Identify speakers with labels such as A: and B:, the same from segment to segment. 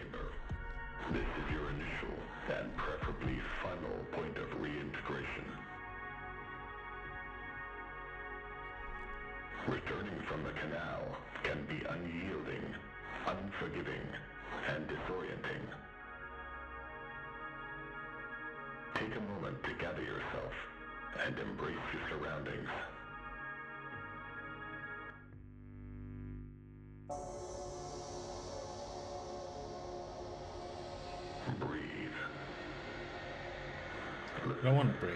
A: chamber. This is your initial and preferably final point of reintegration. Returning from the canal can be unyielding, unforgiving, and disorienting. Take a moment to gather yourself and embrace your surroundings. Breathe.
B: I don't want to breathe.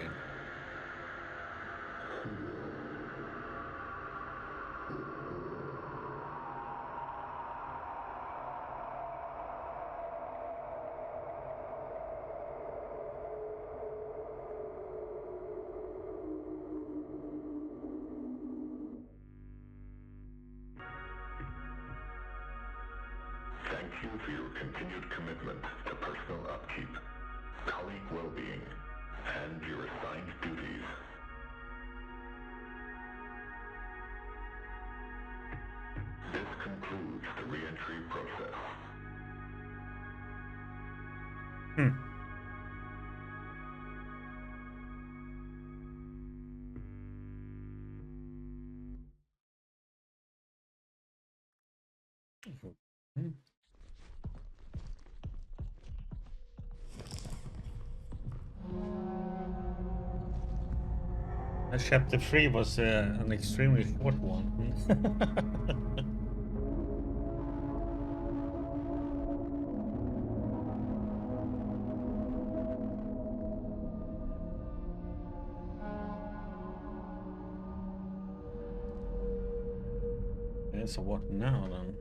A: Thank you for your continued commitment to personal upkeep, colleague well-being, and your assigned duties. This concludes the re-entry process.
B: Chapter 3 was an extremely short one. Yeah, so what now then?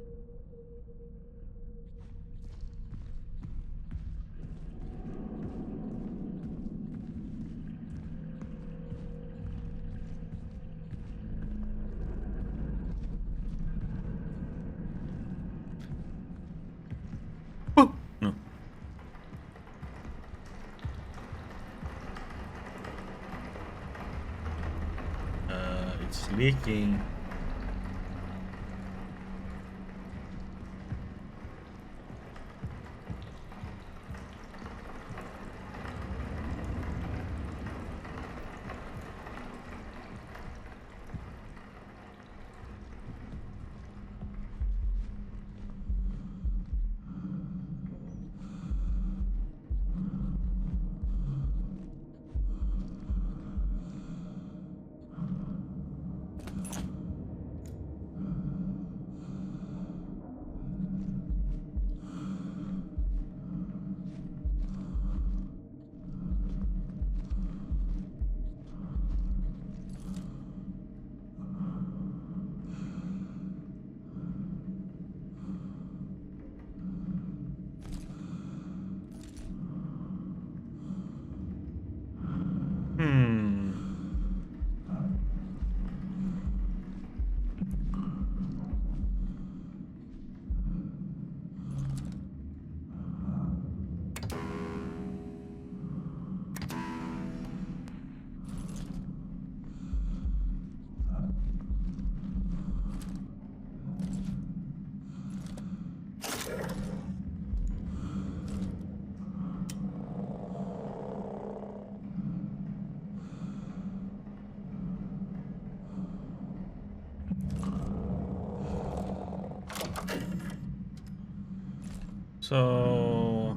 B: No. It's leaking. So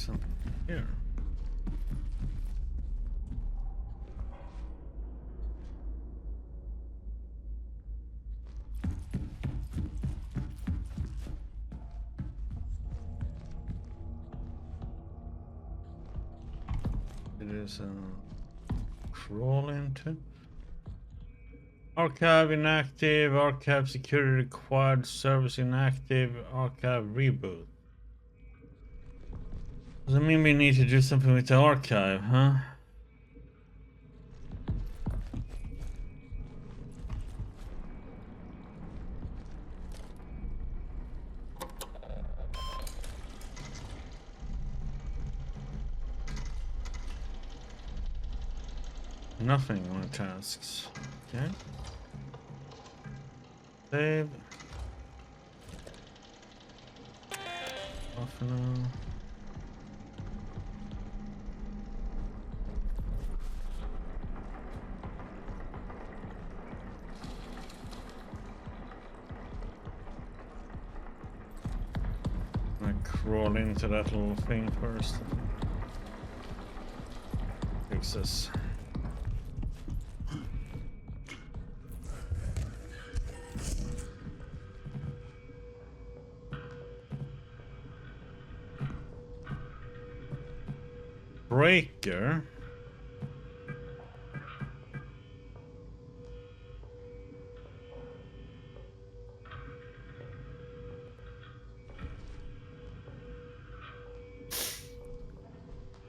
B: something here. It is crawl into. Archive inactive, archive security required, service inactive, archive reboot. Does that mean we need to do something with the archive, huh? Nothing on the tasks. Okay. Save. Off now. I crawl into that little thing first. Fix this. Breaker.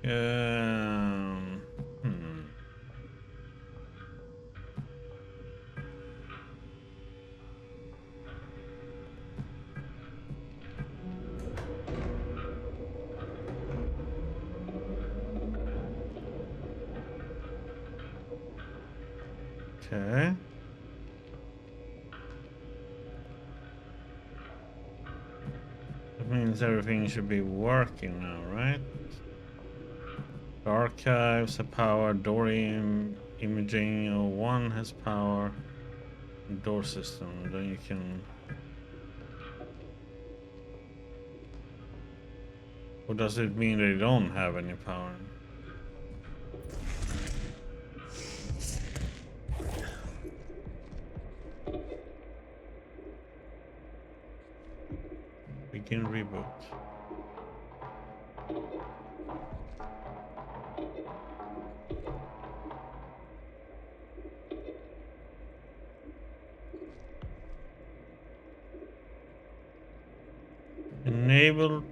B: Hmm. Okay. That means everything should be working now, right? Archives have power, door imaging 01 has power, door system, then you can... Or does it mean they don't have any power? Begin reboot. Enable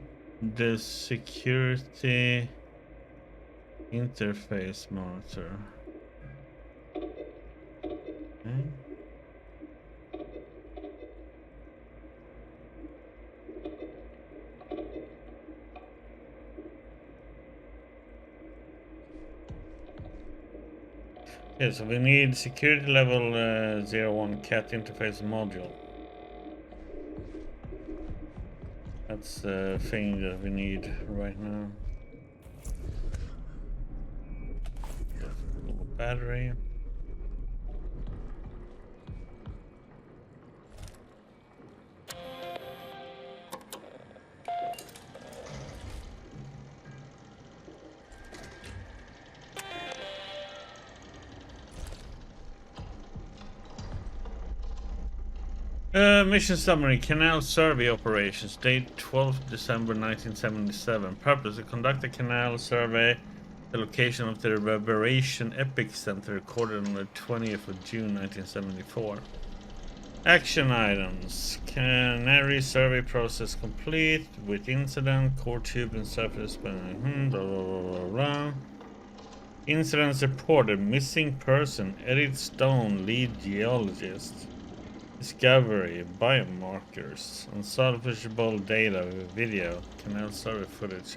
B: the security interface monitor. Okay. Okay, so we need security level 01 cat interface module. That's the thing that we need right now. Little battery. Mission summary: Canal survey operations. Date 12th December 1977. Purpose: to conduct a canal survey. The location of the reverberation epicenter recorded on the 20th of June 1974. Action items: Canary survey process complete. With incident, core tube and surface. Blah, blah, blah, blah. Incidents reported: missing person, Edith Stone, lead geologist. Discovery, biomarkers, unsalvageable data, video, canal survey footage.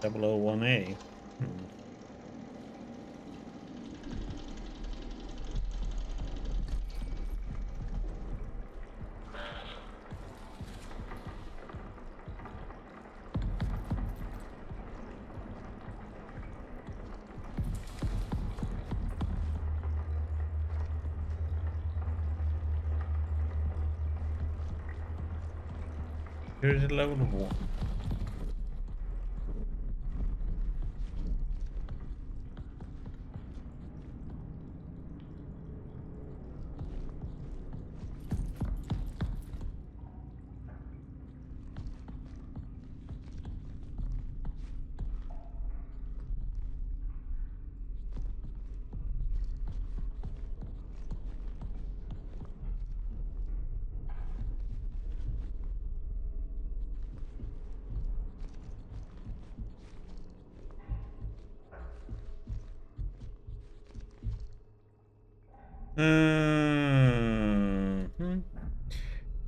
B: 001A. Security level 1.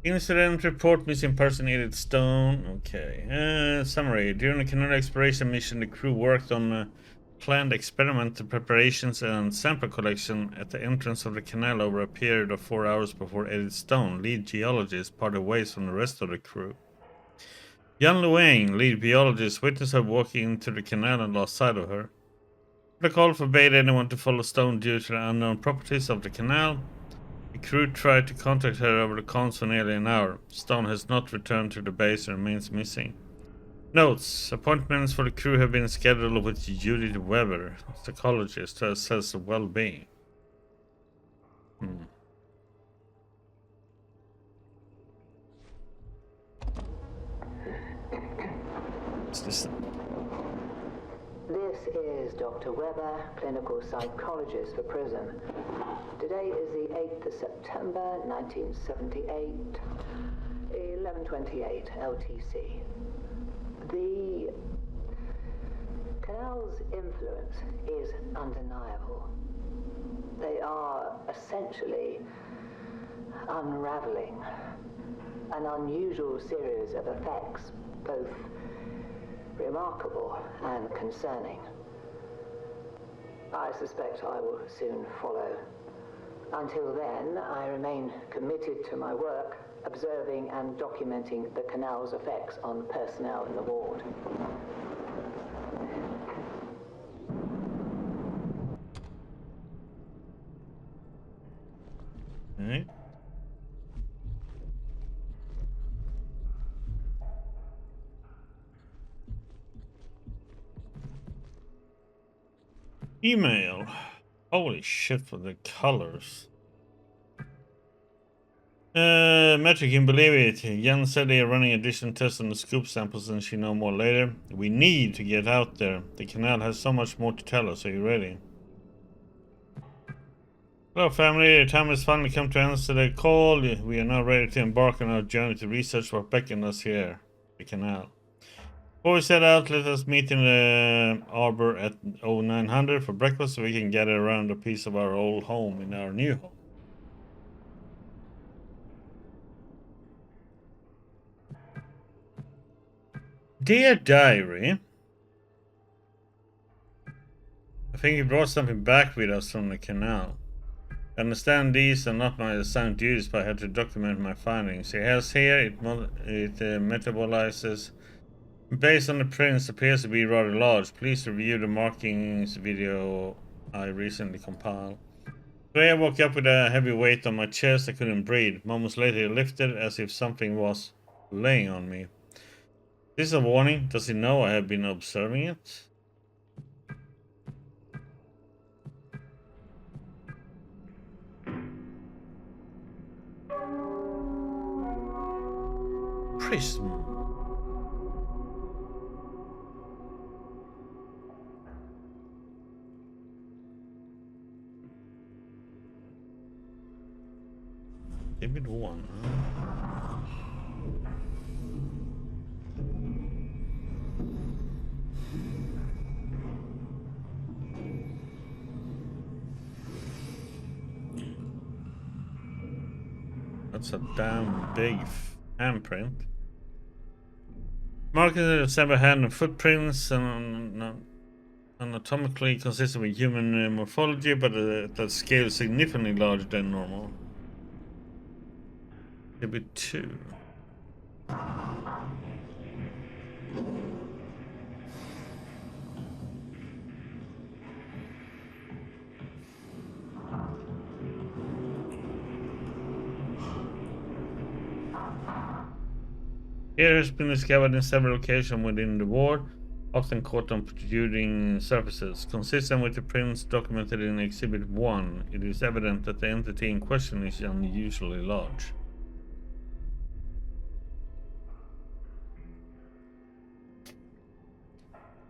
B: Incident report: missing person Edith Stone. Okay. Summary: during the canal exploration mission, the crew worked on planned experimental preparations and sample collection at the entrance of the canal over a period of 4 hours before Edith Stone, lead geologist, parted ways from the rest of the crew. Yan Luang, lead geologist, witnessed her walking into the canal and lost sight of her. Protocol forbade anyone to follow Stone due to the unknown properties of the canal. The crew tried to contact her over the comms for nearly an hour. Stone has not returned to the base and remains missing. Notes: appointments for the crew have been scheduled with Judith Weber, psychologist who assesses well-being. What's this?
C: This is Dr. Weber, clinical psychologist for prison. Today is the 8th of September, 1978, 11:28 LTC. The canal's influence is undeniable. They are essentially unraveling an unusual series of effects, both remarkable and concerning. I suspect I will soon follow. Until then, I remain committed to my work, observing and documenting the canal's effects on personnel in the ward.
B: Alright. Email. Holy shit for the colors. Metric, can believe it. Jan said they are running additional tests on the scoop samples and she know more later. We need to get out there. The canal has so much more to tell us. Are you ready? Hello family, the time has finally come to answer the call. We are now ready to embark on our journey to research what beckoned us here. The canal. Before we set out, let us meet in the arbor at 0900 for breakfast so we can gather around a piece of our old home in our new home. Dear Diary, I think you brought something back with us from the canal. I understand these are not my assigned duties, but I had to document my findings. It has here, it metabolizes. Based on the prints, appears to be rather large. Please review the markings video I recently compiled. Today I woke up with a heavy weight on my chest. I couldn't breathe. Moments later it lifted as if something was laying on me. This is a warning. Does he know I have been observing it? Prism. David 1. That's a damn big handprint. Markings of severed hand and footprints and anatomically consistent with human morphology, but at a scale significantly larger than normal. Maybe 2. Hair has been discovered in several locations within the ward, often caught on protruding surfaces. Consistent with the prints documented in Exhibit 1, it is evident that the entity in question is unusually large.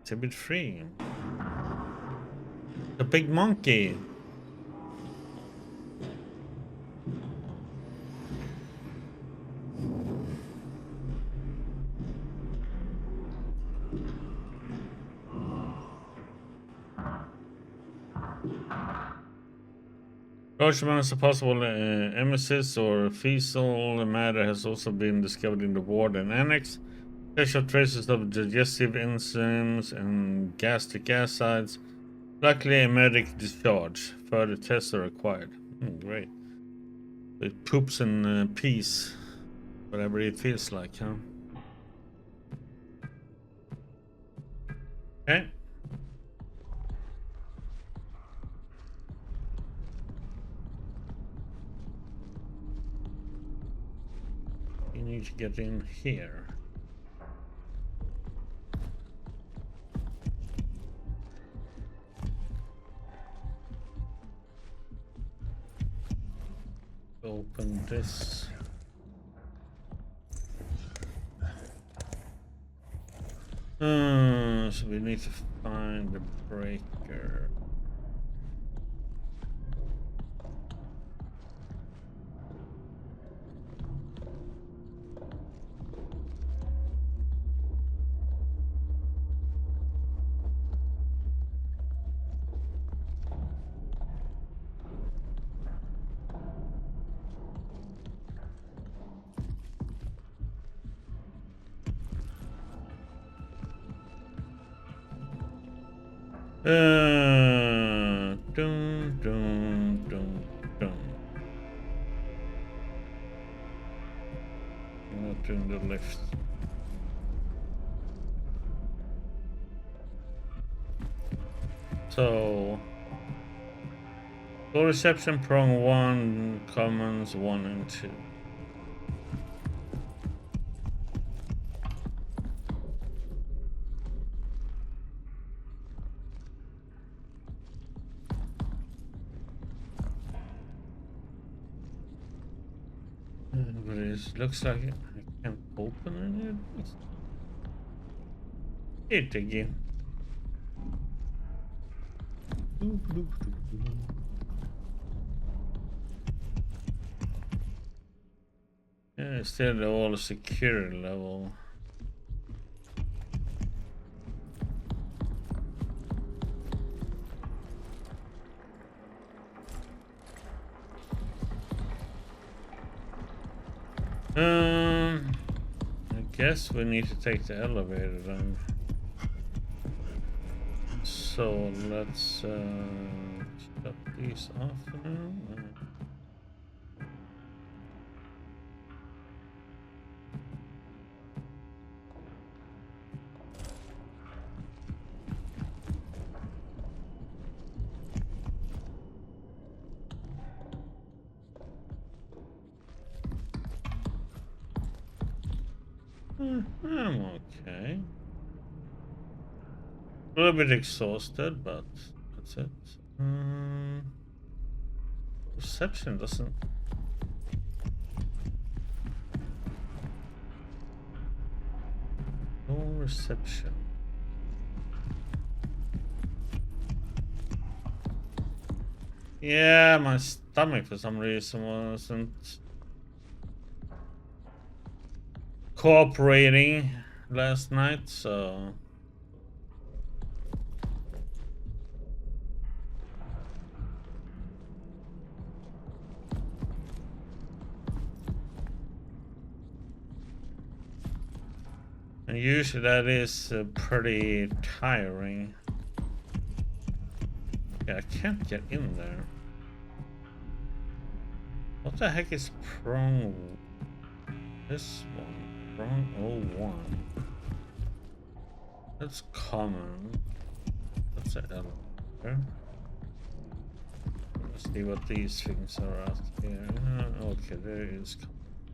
B: Exhibit 3. The big monkey. Large amounts of possible emesis or fecal matter has also been discovered in the ward and annex. Special traces of digestive enzymes and gastric acids. Luckily, a medic discharge. Further tests are required. Great. It poops in peace. Whatever it feels like, huh? Okay. You need to get in here. Open this. So we need to find the breaker. Dun, dun, dun, dun. Not in the lift. So, for reception, prong 1, commons 1 and 2. But it looks like I can't open any of this. It again. Yeah, still all security level. I guess we need to take the elevator then. So let's shut these off now. I'm okay. A little bit exhausted, but that's it. Reception doesn't. No reception. Yeah, my stomach for some reason wasn't cooperating last night, so and usually that is pretty tiring. Yeah, I can't get in there. What the heck is prong? This one. Prong 01. That's common. That's an elevator. Let's see what these things are out here. Okay, there is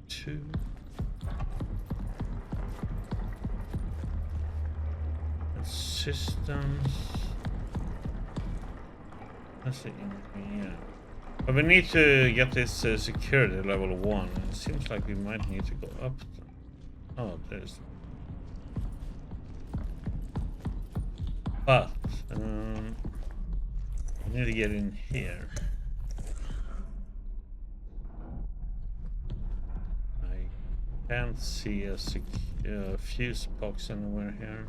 B: 2. That's systems. That's the yeah. But we need to get this security level 1. It seems like we might need to go up. Oh, there's. But I need to get in here. I can't see a fuse box anywhere here.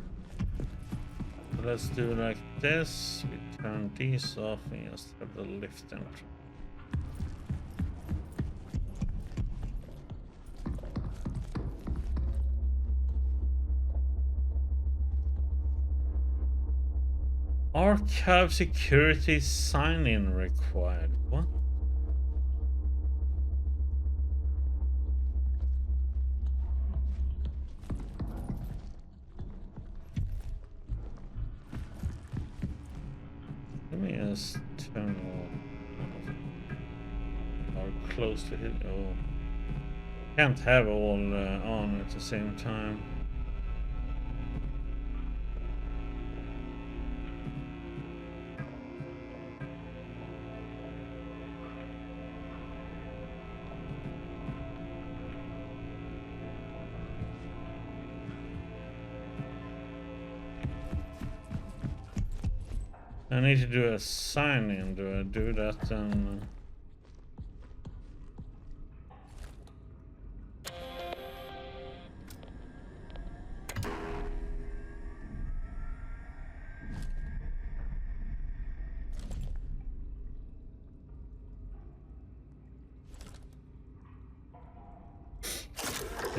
B: So let's do like this. We turn these off and just have the lift entry. Archive security sign-in required. What? Let me just turn off. Or close to it. Oh. Can't have all on at the same time. I need to do a sign in. Do I do that then?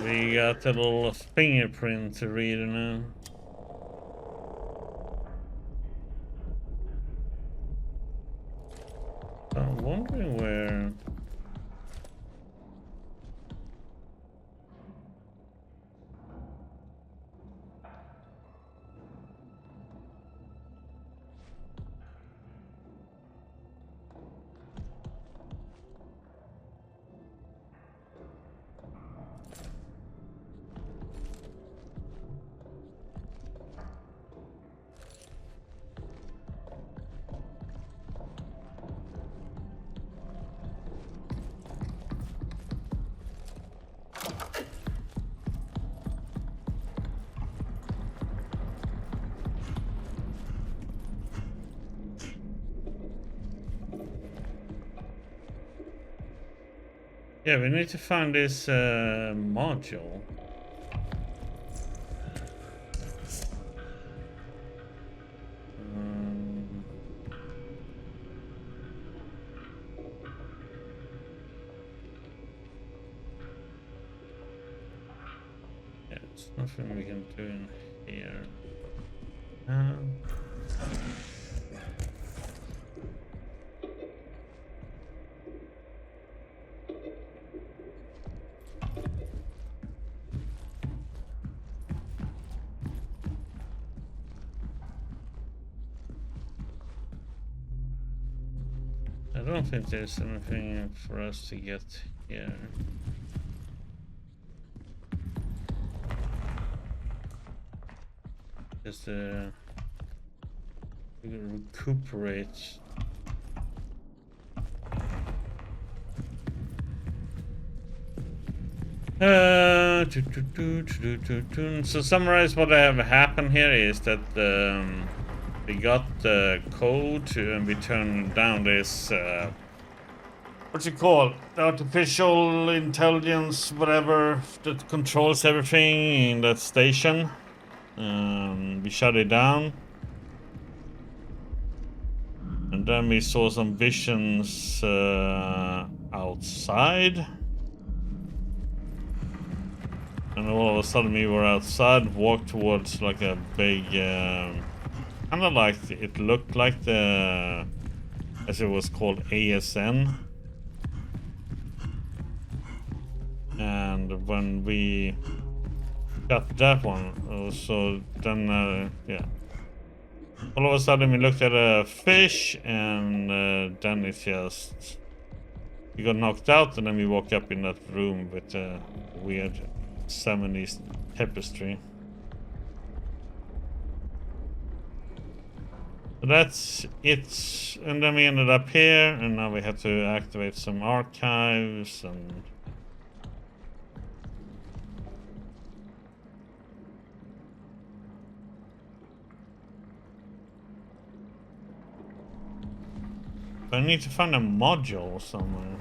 B: We got a little fingerprint reader now. I'm wondering where. Yeah, we need to find this module. Yeah, there's nothing we can do in here. I don't think there's anything for us to get here. Just recuperate. So summarize what have happened here is that we got the code and we turned down this what you call the artificial intelligence, whatever that controls everything in that station. We shut it down, and then we saw some visions outside. And all of a sudden we were outside, walked towards like a big, kind of like, it looked like the, as it was called, ASN. And when we got that one, so then, yeah. All of a sudden we looked at a fish, and then it just, we got knocked out, and then we woke up in that room with a weird 70s tapestry. So that's it, and then we ended up here, and now we have to activate some archives and I need to find a module somewhere.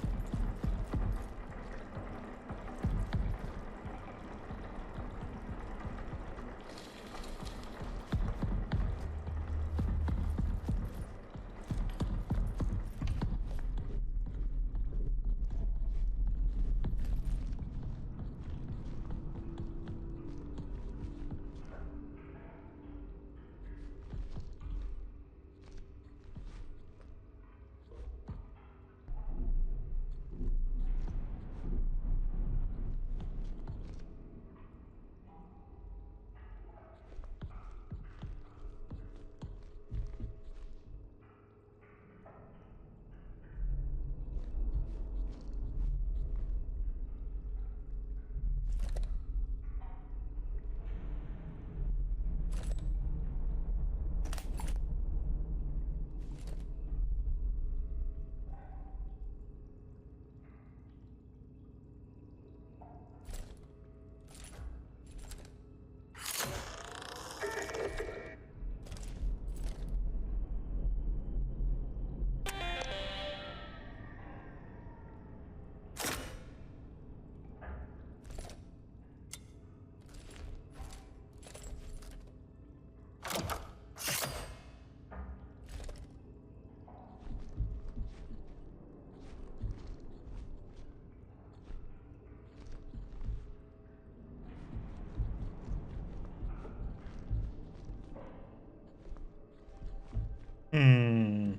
B: Hmm.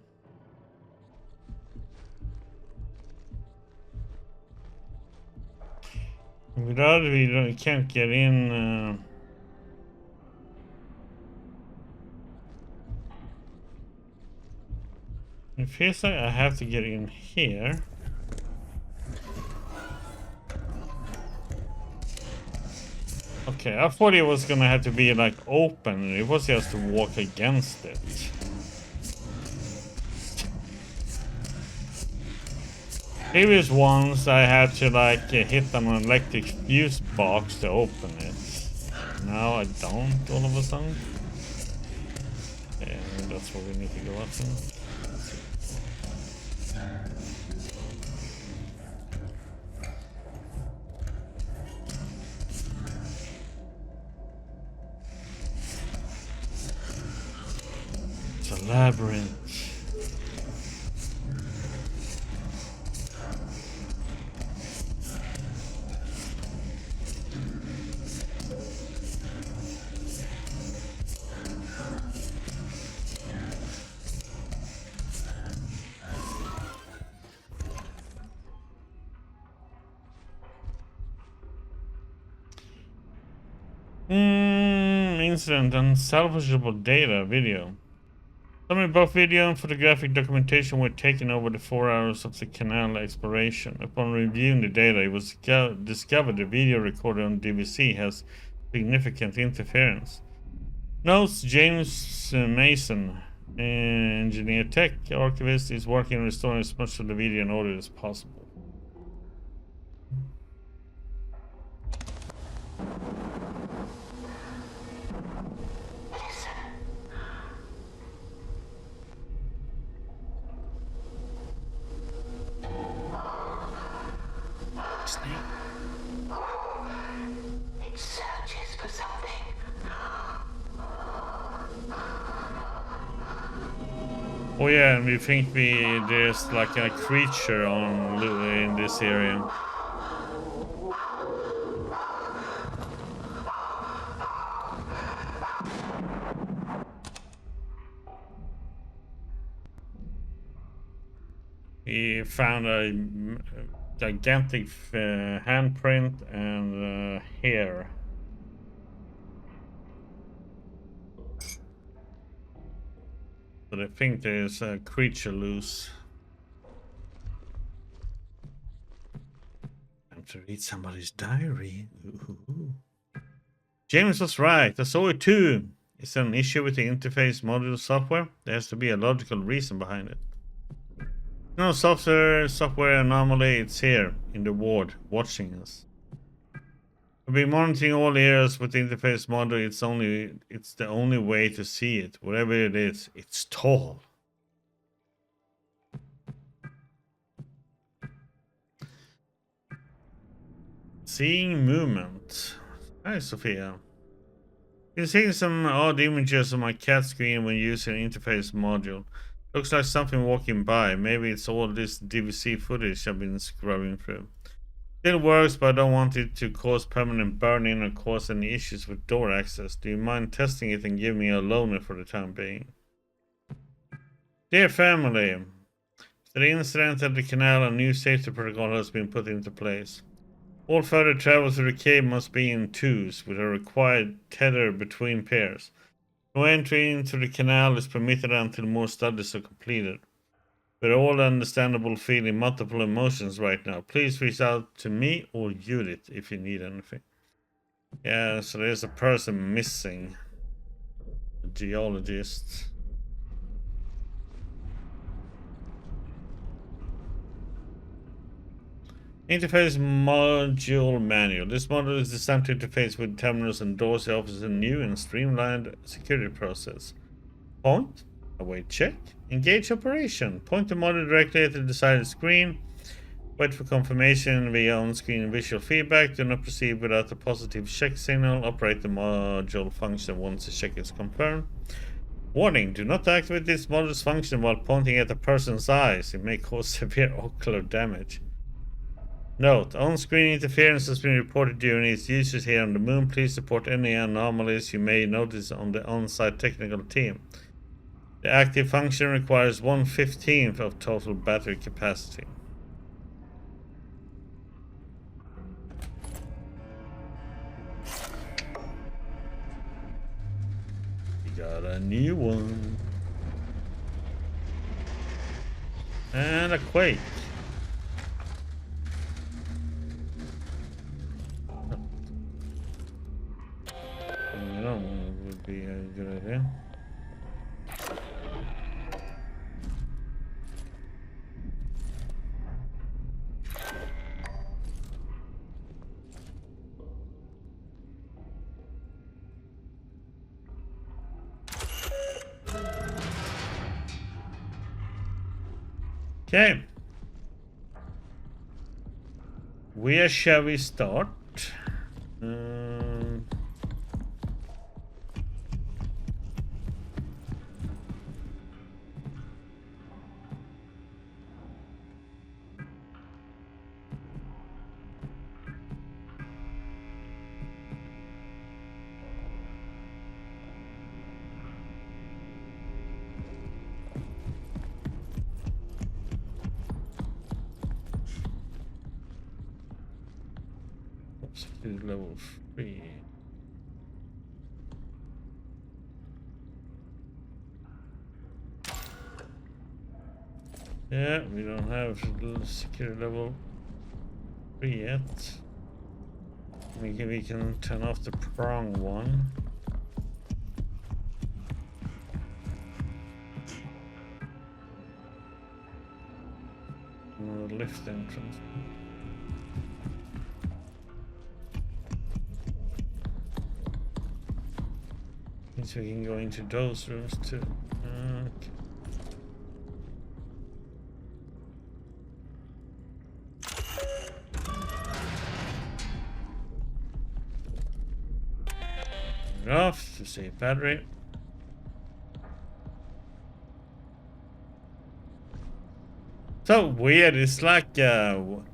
B: Without we can't get in. It feels like I have to get in here. Okay, I thought it was gonna have to be like open. It was just to walk against it. Previous ones I had to like hit an electric fuse box to open it. Now I don't all of a sudden. And that's what we need to go up to. It's a labyrinth. Incident unsalvageable data video. Summary: both video and photographic documentation were taken over the 4 hours of the canal exploration. Upon reviewing the data, it was discovered the video recorded on DVC has significant interference. Notes: James Mason, engineer tech archivist, is working on restoring as much of the video and audio as possible.
C: It searches for something.
B: Oh yeah, and we think there's like a creature in this area. He found a gigantic handprint and hair. But I think there's a creature loose. Time to read somebody's diary. Ooh. James was right. I saw it too. It's an issue with the interface module software. There has to be a logical reason behind it. No software anomaly. It's here in the ward, watching us. I've been monitoring all areas with the interface module. It's the only way to see it. Whatever it is, it's tall. Seeing movement. Hi, Sophia. Been seeing some odd images on my cat screen when using an interface module. Looks like something walking by. Maybe it's all this DVC footage I've been scrubbing through. Still works, but I don't want it to cause permanent burning or cause any issues with door access. Do you mind testing it and give me a loaner for the time being? Dear family, after the incident at the canal, a new safety protocol has been put into place. All further travel through the cave must be in twos, with a required tether between pairs. No entry into the canal is permitted until more studies are completed. We're all understandable feeling multiple emotions right now. Please reach out to me or Judith if you need anything. Yeah, so there's a person missing. A geologist. Interface module manual. This module is designed to interface with terminals and doors. It offers a new and streamlined security process. Point. Await check. Engage operation. Point the module directly at the desired screen. Wait for confirmation via on-screen visual feedback. Do not proceed without a positive check signal. Operate the module function once the check is confirmed. Warning, do not activate this module's function while pointing at a person's eyes. It may cause severe ocular damage. Note, on-screen interference has been reported during its usage here on the moon. Please report any anomalies you may notice on the on-site technical team. The active function requires 1/15 of total battery capacity. We got a new one. And a quake. That would be a good idea. Okay. Where shall we start? Security level 3. Yeah, we don't have security level 3 yet. We can turn off the prong one. The lift entrance. Means we can go into those rooms too. Okay. Off to save battery. So weird. It's like in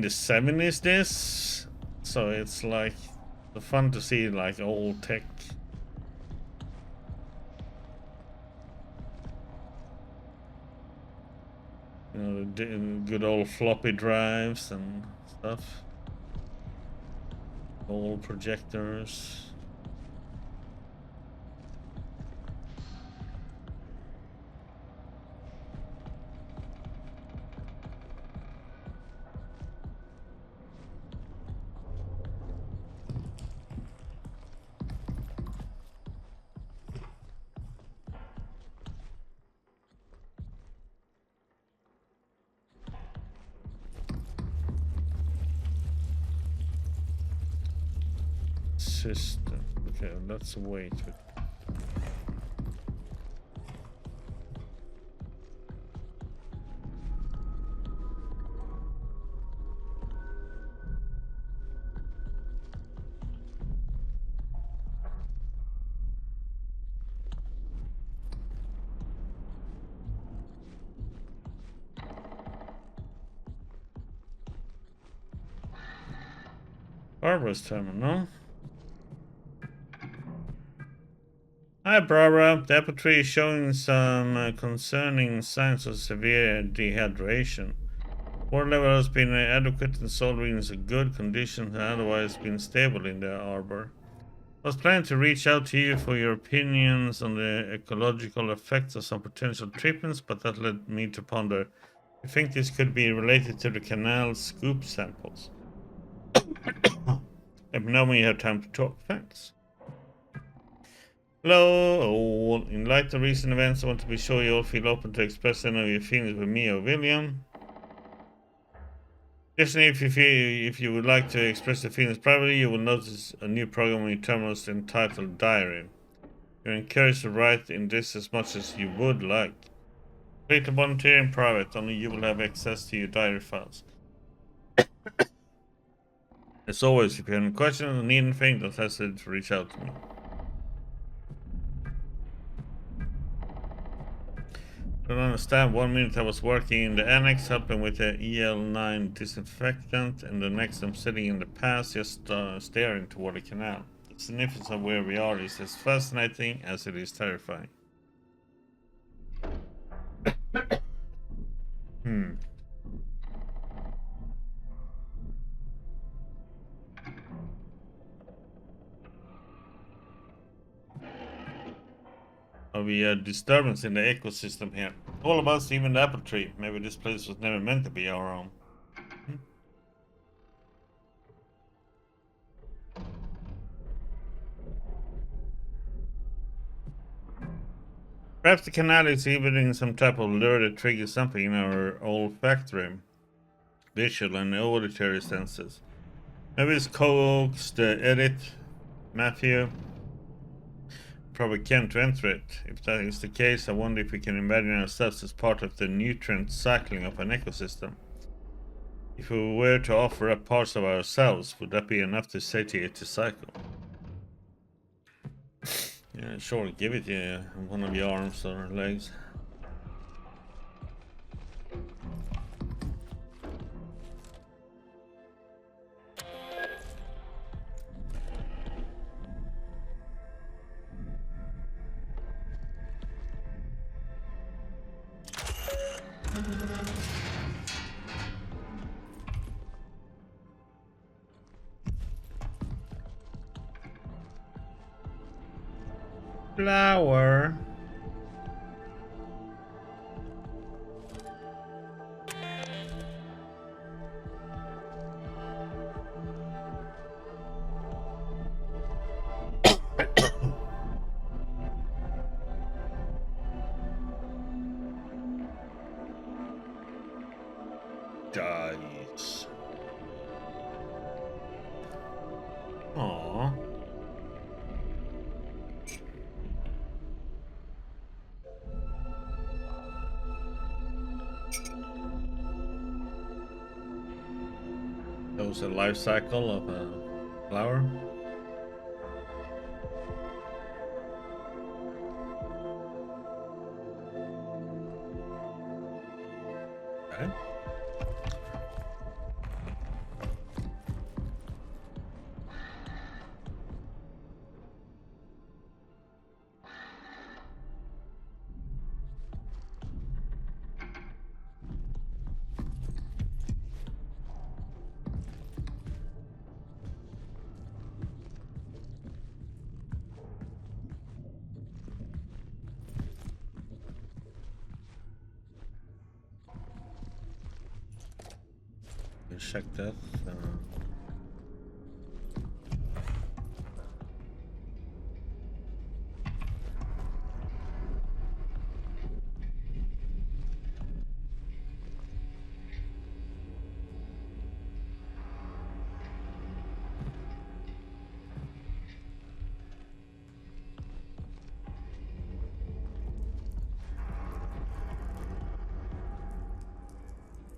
B: the 70s. This, so it's like fun to see like old tech. You know, the good old floppy drives and stuff. Old projectors. System. Okay, let's wait. Barbara's terminal. Hi, Barbara. The apple tree is showing some concerning signs of severe dehydration. Water level has been adequate and soil readings are good conditions and otherwise been stable in the arbor. I was planning to reach out to you for your opinions on the ecological effects of some potential treatments, but that led me to ponder. I think this could be related to the canal scoop samples. Let me know when you have time to talk. Thanks. Hello all. In light of recent events, I want to be sure you all feel open to express any of your feelings with me or William. Additionally, if you would like to express your feelings privately, you will notice a new program on your terminals entitled Diary. You're encouraged to write in this as much as you would like. Complete a volunteer in private, only you will have access to your diary files. As always, if you have any questions or need anything, don't hesitate to reach out to me. I don't understand. 1 minute I was working in the annex helping with the EL9 disinfectant, and the next I'm sitting in the pass just staring toward the canal. The significance of where we are is as fascinating as it is terrifying. We had disturbance in the ecosystem here. All of us, even the apple tree. Maybe this place was never meant to be our own. Perhaps the canal is exhibiting some type of lure that triggers something in our olfactory, visual and auditory senses. Maybe it's coax the edit, Matthew. Probably can't enter it. If that is the case, I wonder if we can imagine ourselves as part of the nutrient cycling of an ecosystem. If we were to offer up parts of ourselves, would that be enough to satiate the cycle? Yeah, sure, give it one of your arms or legs. Flower. Dice. Aww. That was the life cycle of a flower. Okay. Check that.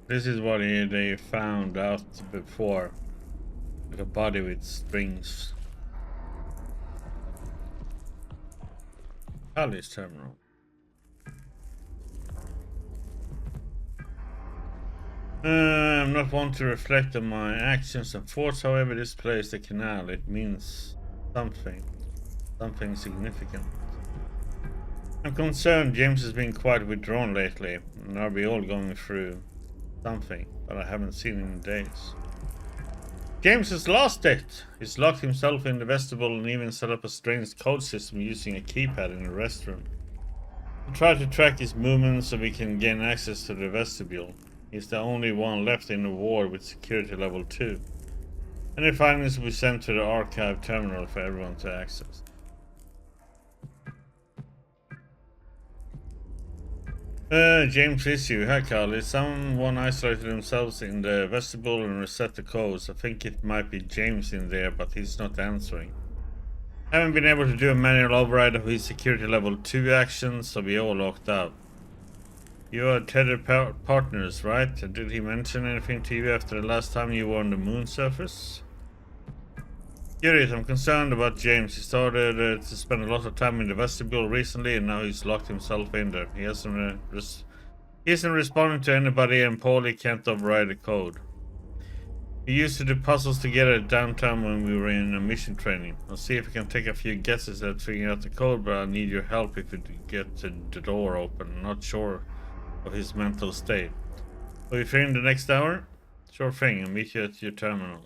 B: This is what they found out before, like a body with strings. Alice terminal. I'm not one to reflect on my actions and thoughts, however this plays the canal. It means something significant. I'm concerned James has been quite withdrawn lately, and are we all going through something, but I haven't seen him in days. James has lost it! He's locked himself in the vestibule and even set up a strange code system using a keypad in the restroom. We try to track his movements so we can gain access to the vestibule. He's the only one left in the ward with security level 2. Any findings will be sent to the archive terminal for everyone to access. James issue. Hi Carly. Someone isolated themselves in the vestibule and reset the codes. I think it might be James in there, but he's not answering. I haven't been able to do a manual override of his security level 2 actions, so we all locked out. You are tethered partners, right? Did he mention anything to you after the last time you were on the moon surface? Curious, I'm concerned about James. He started to spend a lot of time in the vestibule recently, and now he's locked himself in there. He isn't responding to anybody, and Paulie can't override the code. We used to do puzzles together at downtown when we were in a mission training. I'll see if I can take a few guesses at figuring out the code, but I'll need your help if we get the door open. I'm not sure of his mental state. Will you free in the next hour? Sure thing, I'll meet you at your terminal.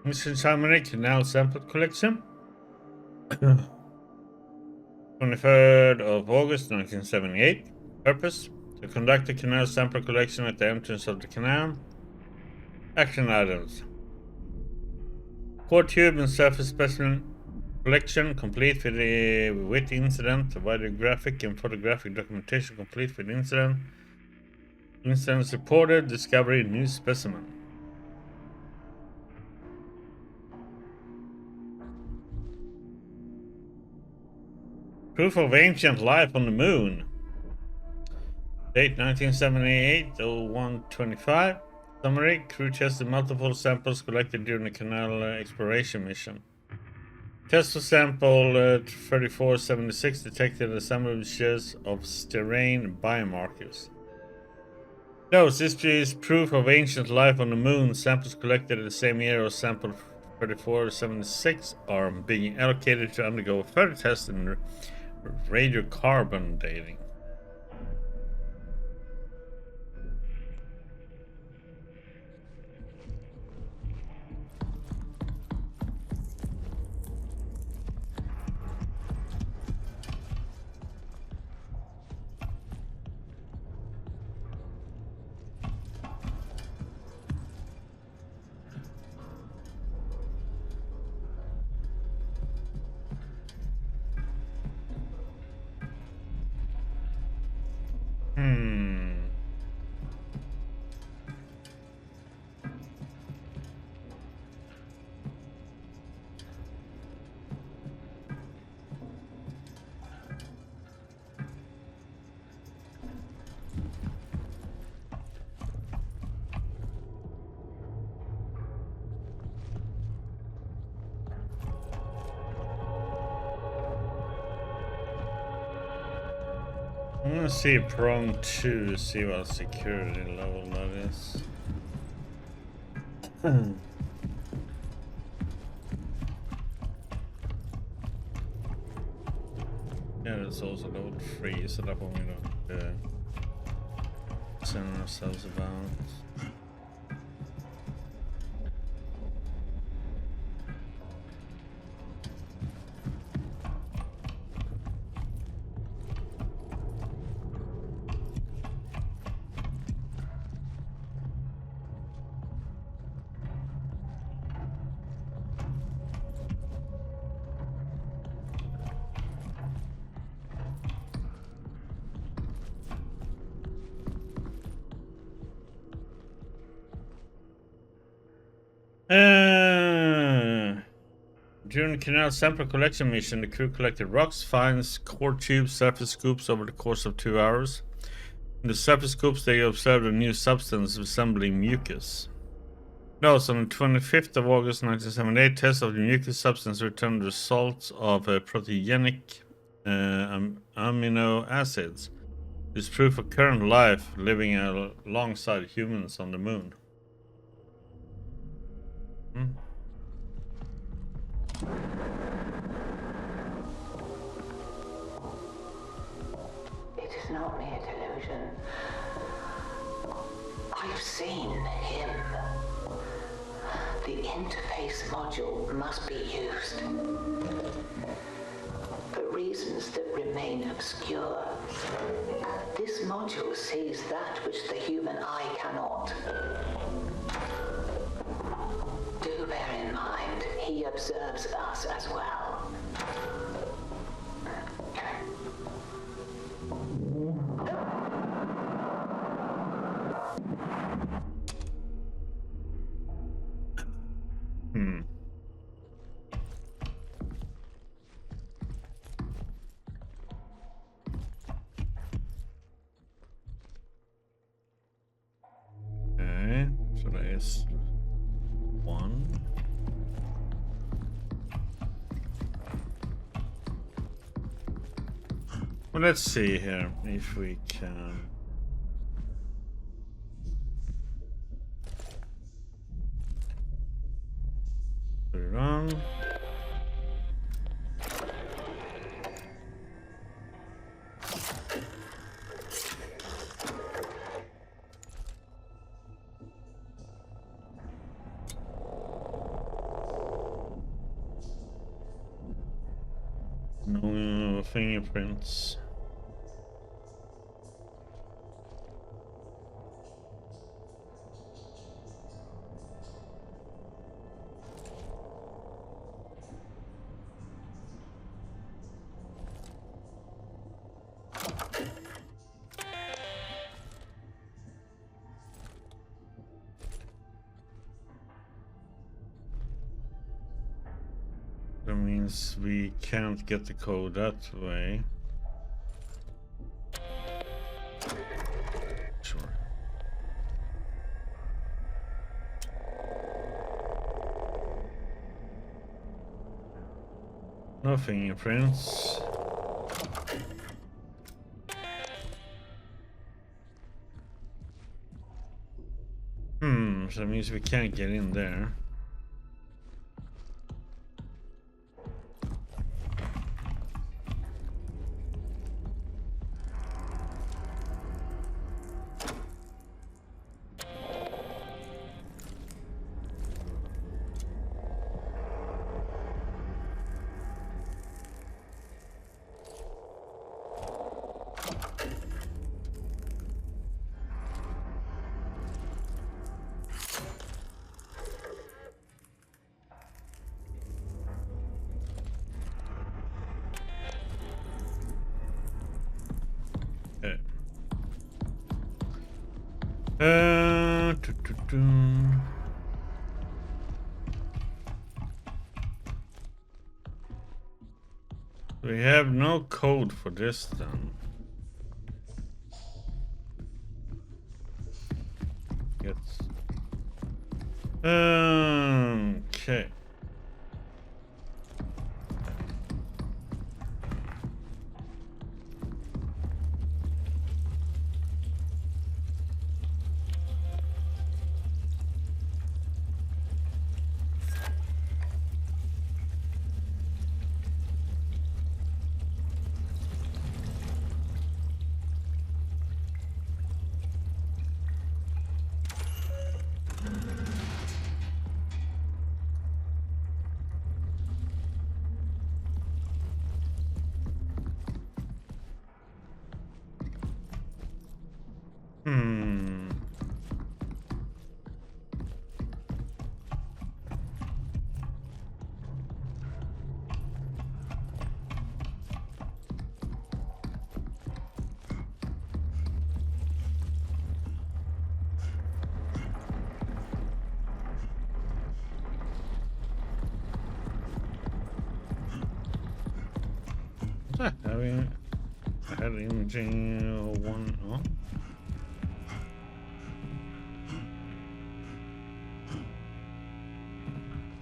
B: Mission Summary Canal Sample Collection. 23rd of August 1978. Purpose: to conduct a canal sample collection at the entrance of the canal. Action items: core tube and surface specimen collection complete with incident, videographic and photographic documentation complete with incident. Incidents reported, discovery, new specimen. Proof of ancient life on the moon. Date 1978-01-25. Summary: crew tested multiple samples collected during the canal exploration mission. Test for sample 3476 detected assemblages of sterane biomarkers. Notes: this is proof of ancient life on the moon. Samples collected in the same year as sample 3476 are being allocated to undergo further tests in radiocarbon dating. I'm gonna see prong 2 to see what security level that is. Yeah, there's also level 3, so that one we don't send ourselves about. During the canal sample collection mission, the crew collected rocks, finds, core tubes, surface scoops over the course of 2 hours. In the surface scoops, they observed a new substance resembling mucus. Notes: on the 25th of August 1978, tests of the mucus substance returned results of proteinogenic amino acids. This is proof of current life living alongside humans on the moon.
C: It is not mere delusion. I've seen him. The interface module must be used. For reasons that remain obscure. This module sees that which the human eye cannot. Do bear in mind, he observes us as well.
B: is 1. Well, let's see here if we can. Put it on. No fingerprints. That means we can't get the code that way. Sure. No fingerprints. So that means we can't get in there. Okay. We have no code for this then. Yes. Okay. Having I had imaging 1 on.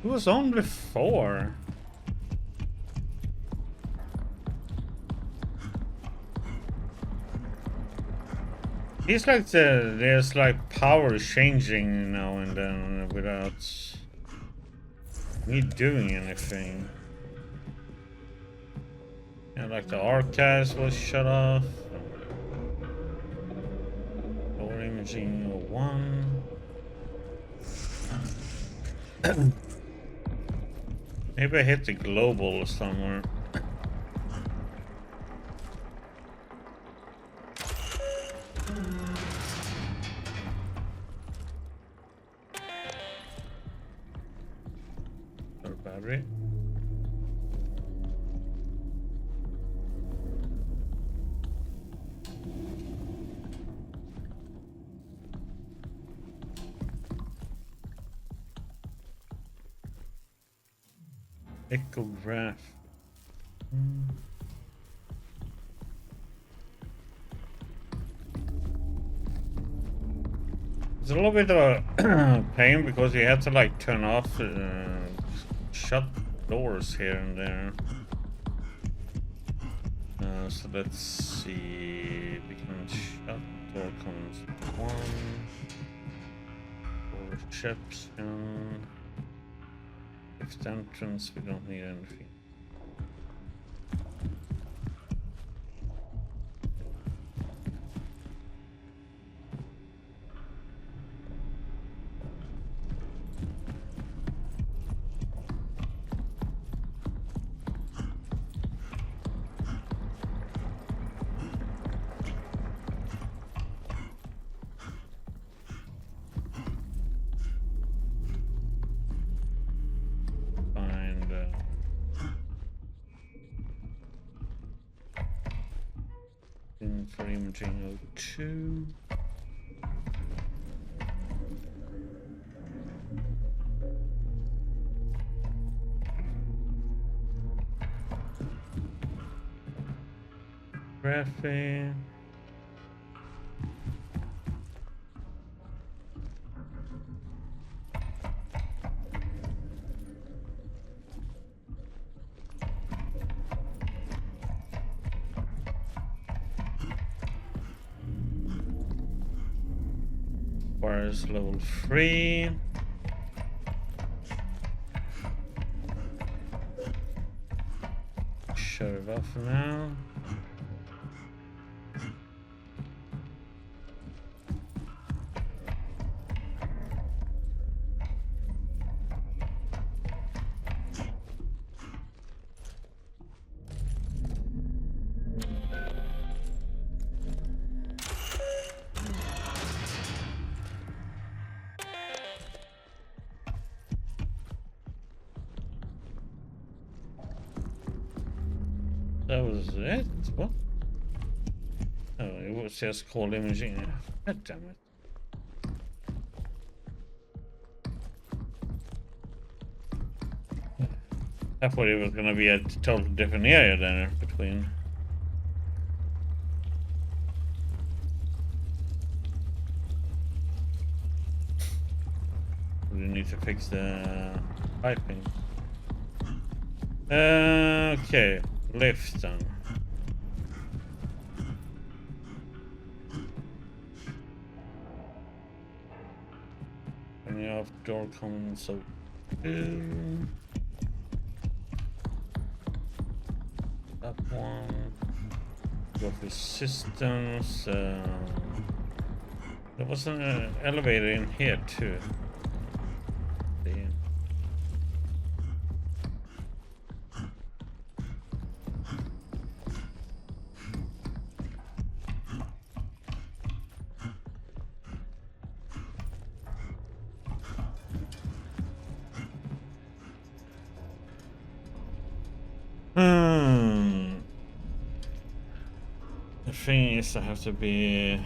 B: It was on before. It's like there's like power changing now and then without me doing anything. And like the archives was shut off. Or imaging 1. Maybe I hit the global somewhere. Or battery. Echograph. It's a little bit of a pain because you have to like turn off, shut doors here and there. So let's see. We can shut door comes 1. For reception. Fifth entrance, we don't need anything. For imaging 02. Graphic. Requires level 3. Shut it off for now. That was it? What? Oh, it was just called imaging. God damn it. I thought it was gonna be a totally different area there between. We need to fix the piping. Okay. Lift then. Turning off door console 2. That one. Go for systems. There was an elevator in here too. The thing is, I have to be.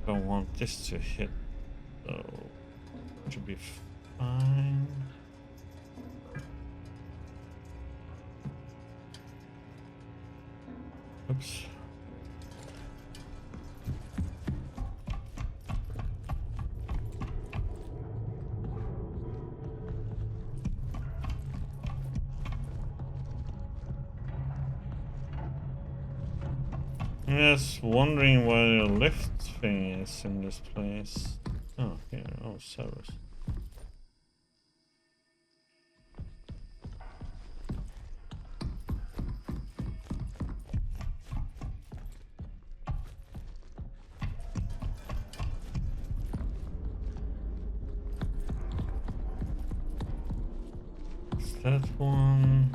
B: Don't want this to hit, so it should be fine. Oops. Just wondering where the lift thing is in this place. Oh, here. Oh, servers. Is that one?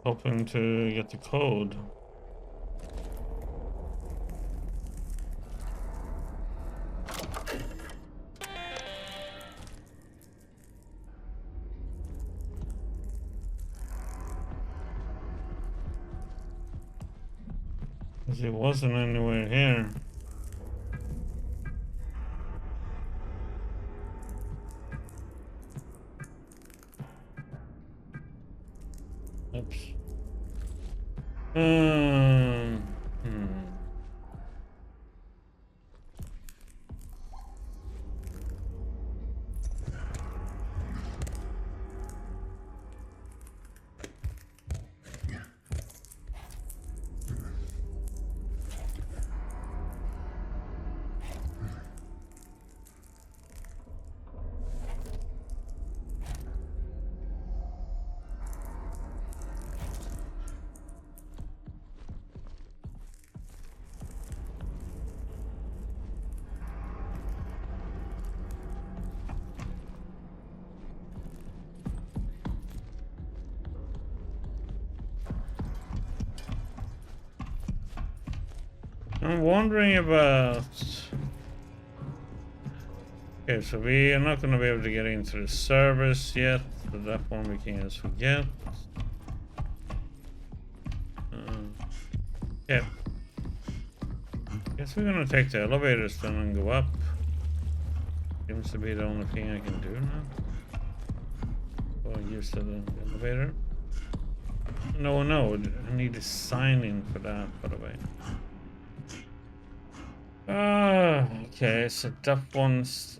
B: hoping to get the code. Because it wasn't anywhere here. Oops. Hmm. I'm wondering about... Okay, so we are not going to be able to get into the servers yet, so that one we can just forget. Yeah. Guess we're going to take the elevators then and go up. Seems to be the only thing I can do now. Or use the elevator. No, I need to sign in for that, by the way. Okay, so that one's...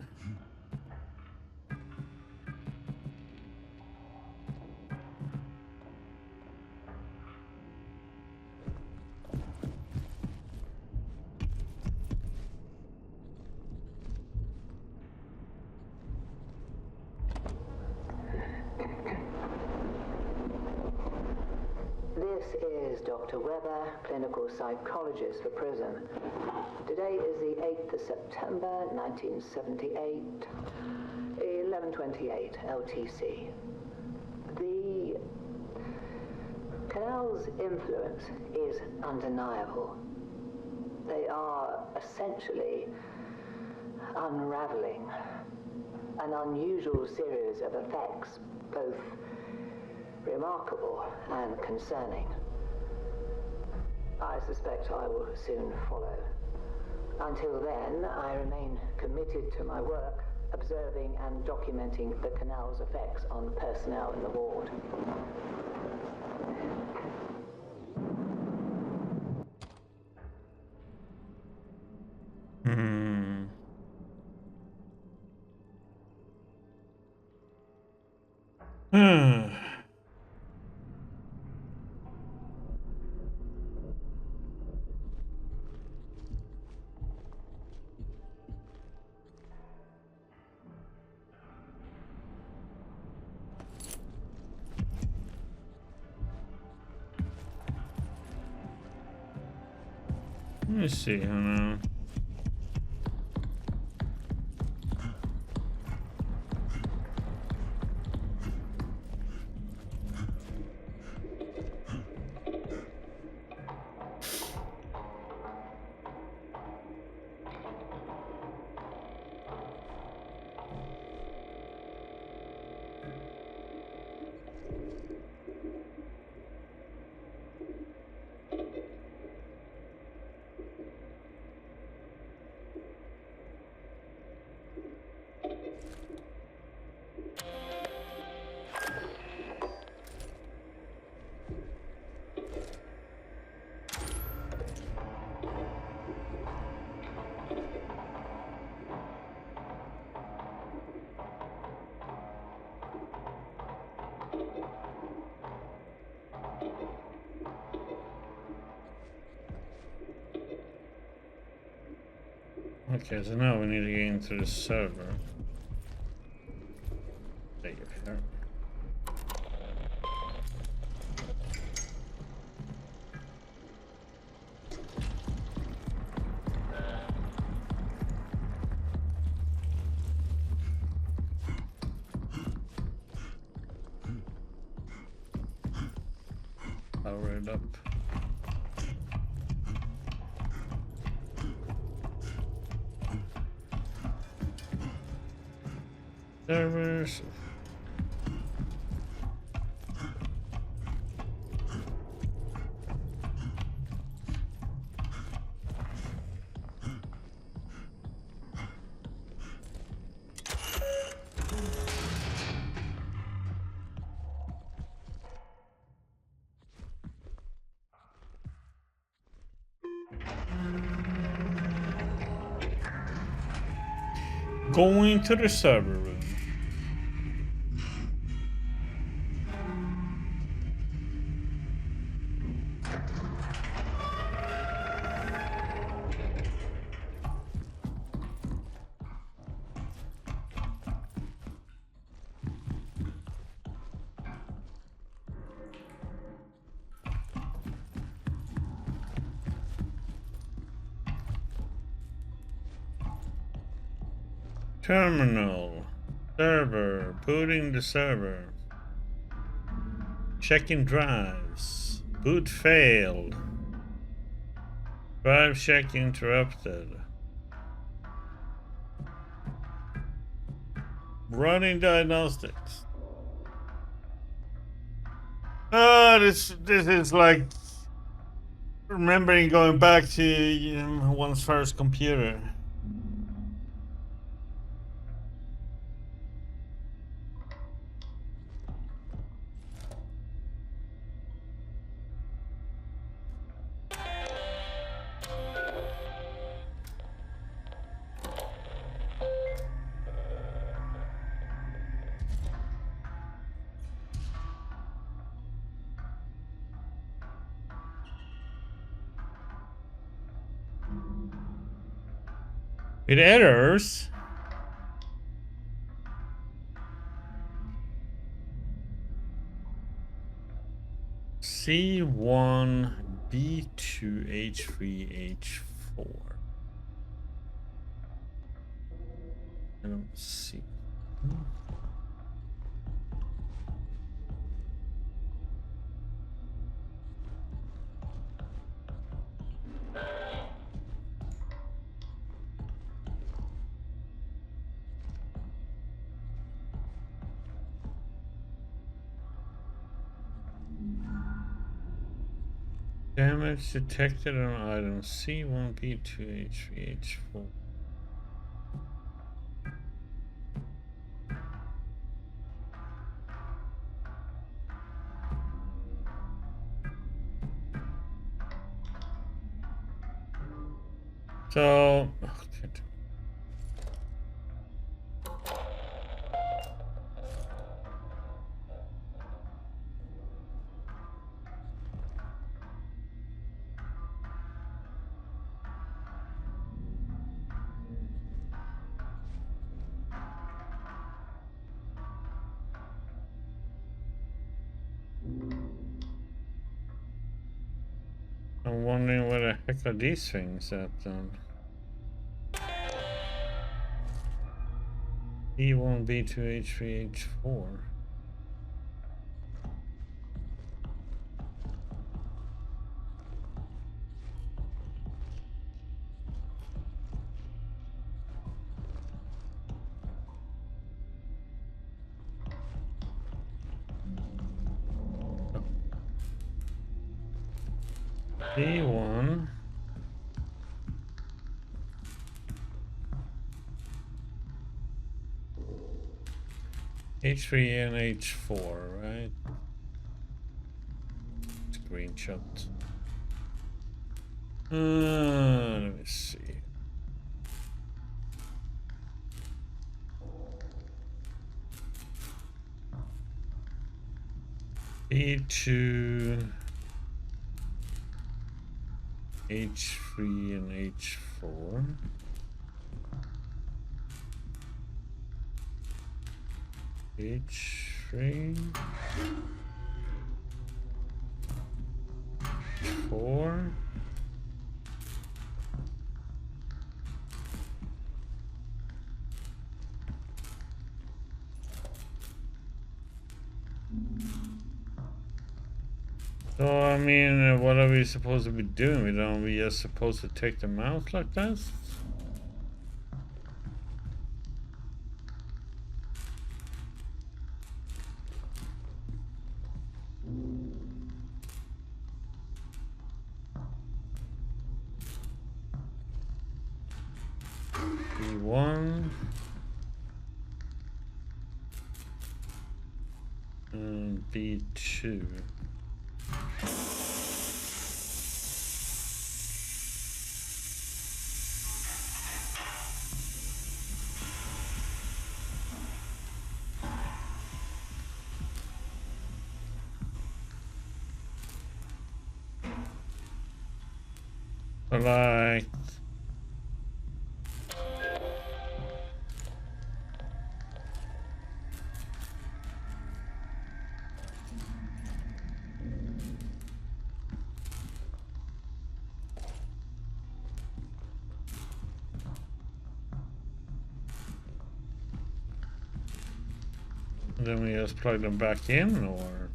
C: This is Dr. Weber, clinical psychologist for prison. Today is the 8th of September, 1978, 11:28 LTC. The canal's influence is undeniable. They are essentially unraveling an unusual series of effects, both remarkable and concerning. I suspect I will soon follow. Until then, I remain committed to my work, observing and documenting the canal's effects on personnel in the ward. Let me see how now. Okay, so now we need to get into the server. There you go.
B: Power it up. Servers. Going to the server room. Terminal. Server. Booting the server. Checking drives. Boot failed. Drive check interrupted. Running diagnostics. This is like remembering going back to one's first computer. With errors. C1, B2, H3, H4. I don't see. Damage detected on item C1, B2, H3, H4. So, I'm wondering what the heck are these things at E1, B2, H3, H4. B1. H3 and H4, right? Screenshot. Let me see. B2, H3 and H4. H3, 4. So, I mean, what are we supposed to be doing? We just supposed to take them out like that? B1 and B2. So like then we just plug them back in, or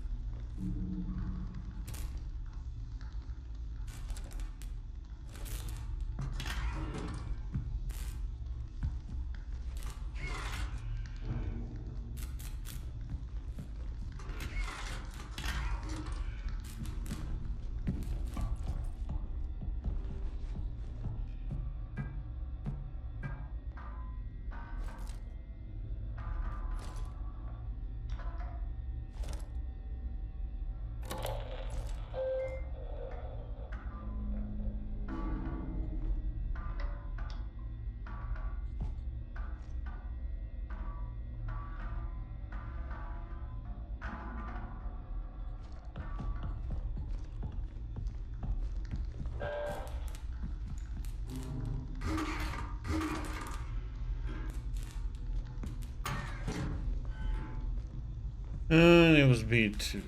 B: and it was B2.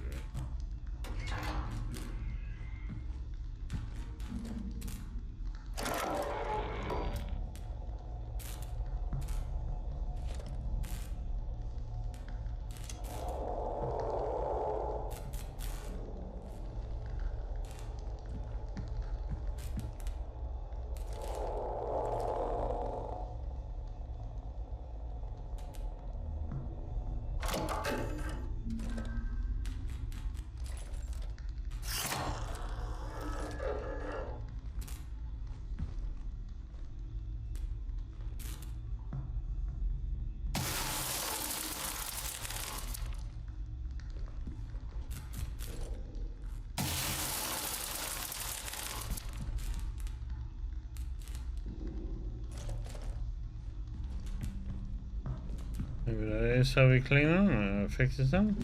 B: Maybe that is how we clean them, fixes them.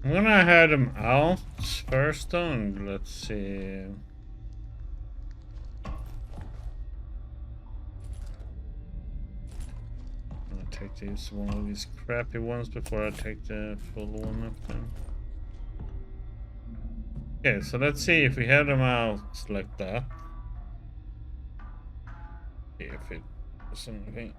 B: I'm gonna head them out first though, and let's see. I'm gonna take one of these crappy ones before I take the full one up then. Okay, so let's see if we head them out like that. See if it does anything.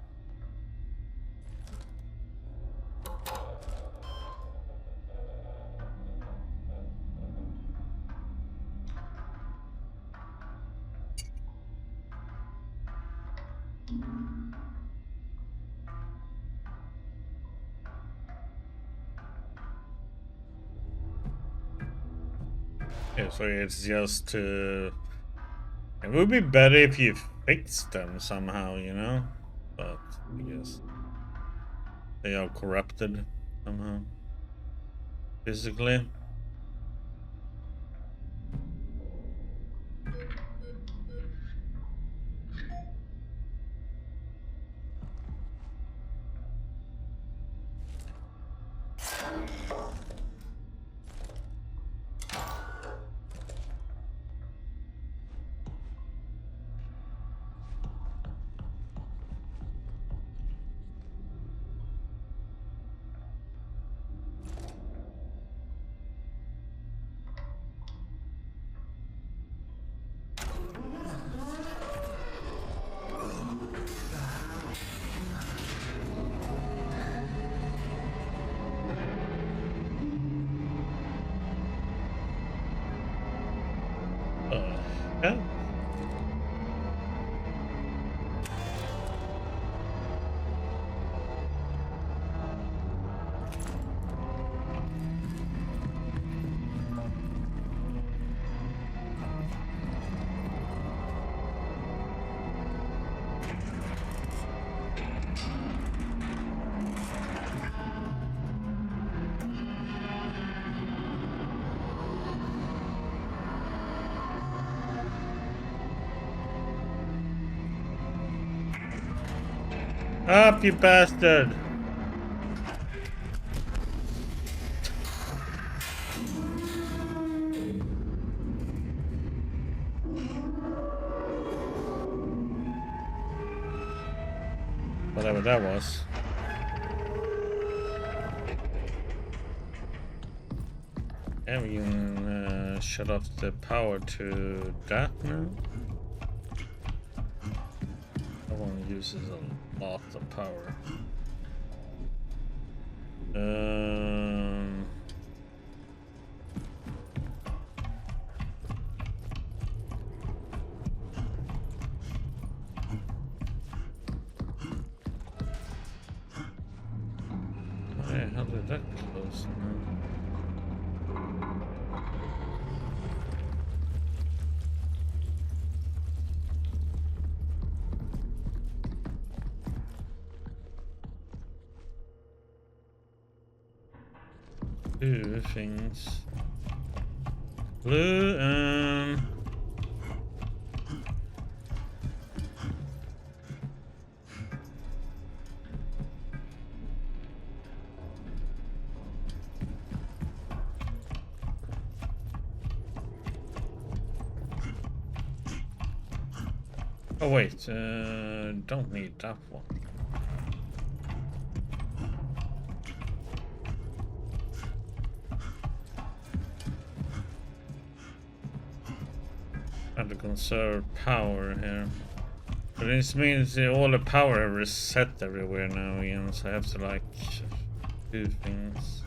B: Yeah, so it's just it would be better if you fixed them somehow, you know? But I guess they are corrupted somehow. Physically. Up, you bastard! Whatever that was. Yeah, we can shut off the power to that now. That one uses a lot of power. Hey, how did that close? Two things. Blue and oh wait, don't need that one. Have to conserve power here. But this means all the power are reset everywhere now again, so I have to like do things.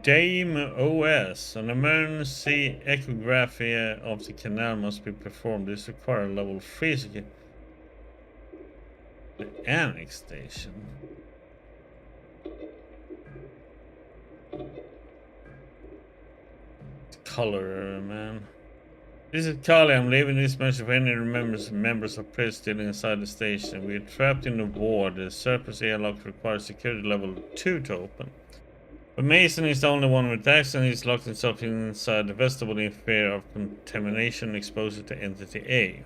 B: Dame OS. An emergency echography of the canal must be performed. This requires level 3 security. The annex station. Color, man. This is Kali. I'm leaving this message for any members of press still inside the station. We are trapped in the ward. The surface airlock requires security level 2 to open. But Mason is the only one with access, and he's locked himself inside the vestibule in fear of contamination and exposure to Entity A.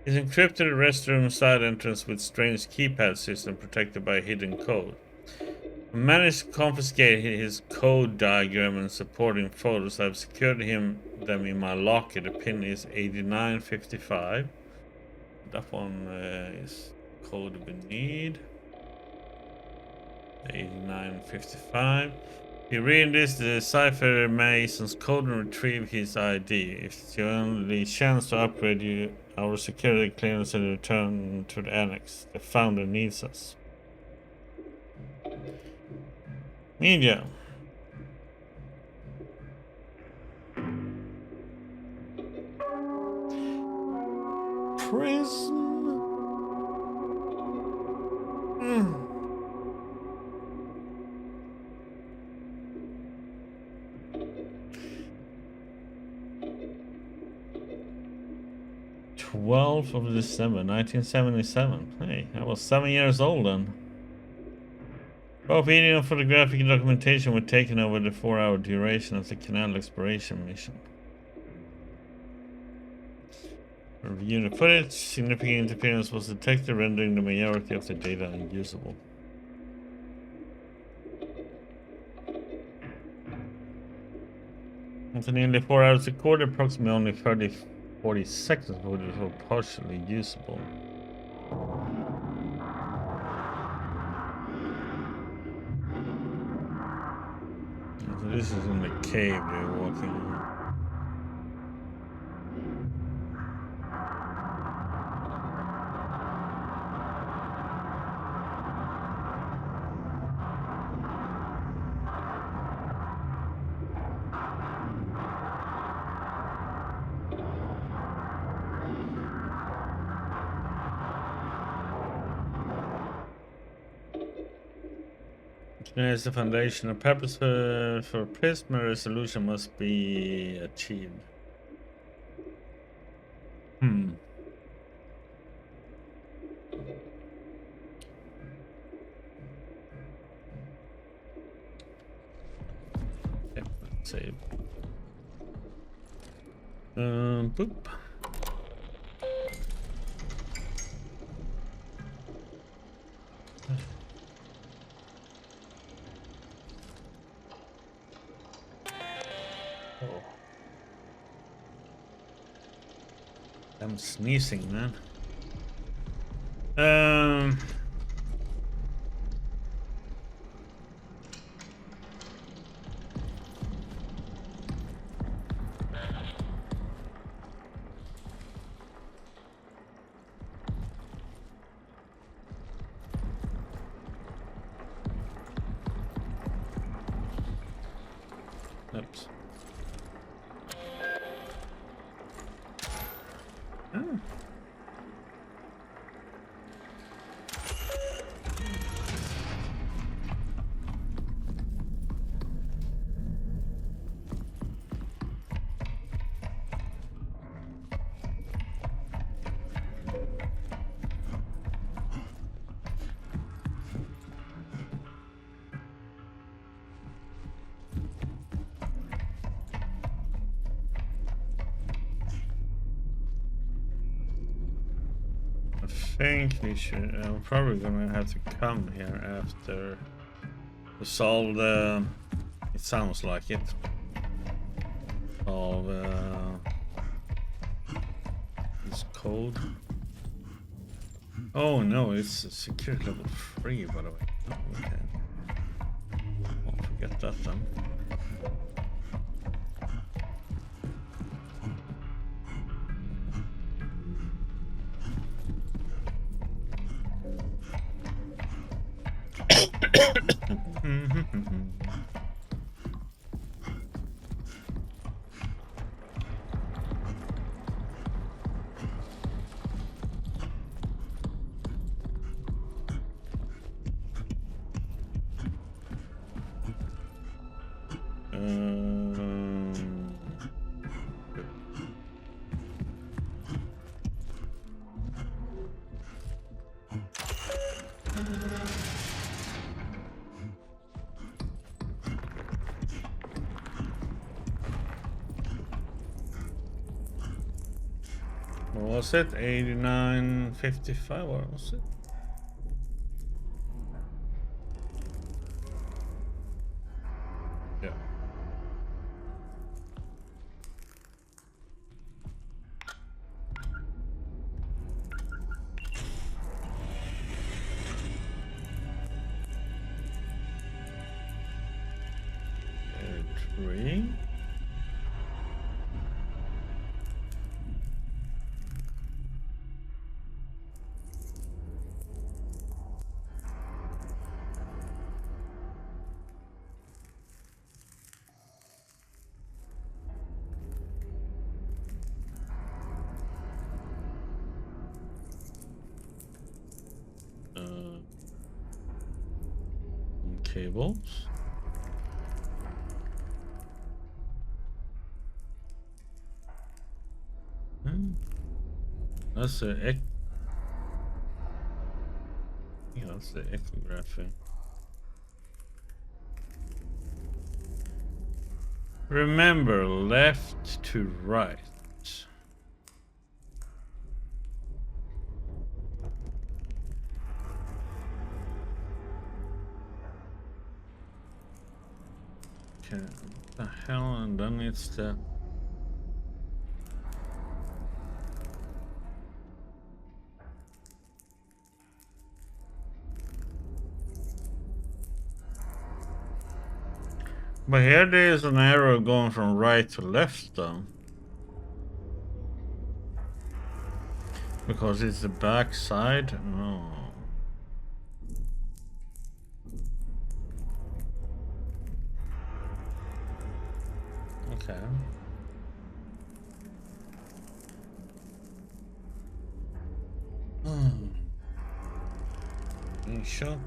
B: He's encrypted the restroom side entrance with strange keypad system protected by a hidden code. I managed to confiscate his code diagram and supporting photos. I've secured them in my locker. The pin is 8955. That one is code we need. 8955. If you read this, decipher Mason's code and retrieve his ID. It's your only chance to upgrade our security clearance and return to the annex. The founder needs us. Media. Prison. 12th of December, 1977. Hey, I was 7 years old then. Both video and photographic documentation were taken over the 4-hour duration of the canal exploration mission. Reviewing the footage, significant interference was detected, rendering the majority of the data unusable. After nearly 4 hours recorded, approximately only 40 seconds of footage were partially usable. This is in the cave they're walking in. As the foundation, a purpose for prisoner resolution must be achieved. Okay, let's save. Boop. Oh. I'm sneezing, man. Oops. Oh. I think we should. I'm probably gonna have to come here after to solve the. It sounds like it. Solve this code. Oh no, it's a security level 3, by the way. Oh, okay. Won't forget that then. What was it? 89.55? What was it? Yeah. Three. Cables. That's the yeah, that's the echography. Remember, left to right. Okay, what the hell? And then it's the But here there is an arrow going from right to left though. Because it's the back side? No. Okay. Being shot.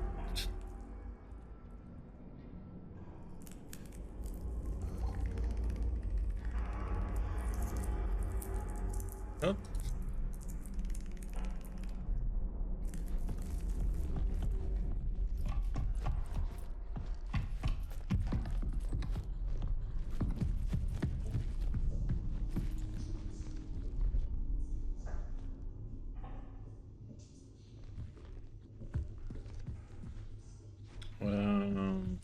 B: Shot. Um,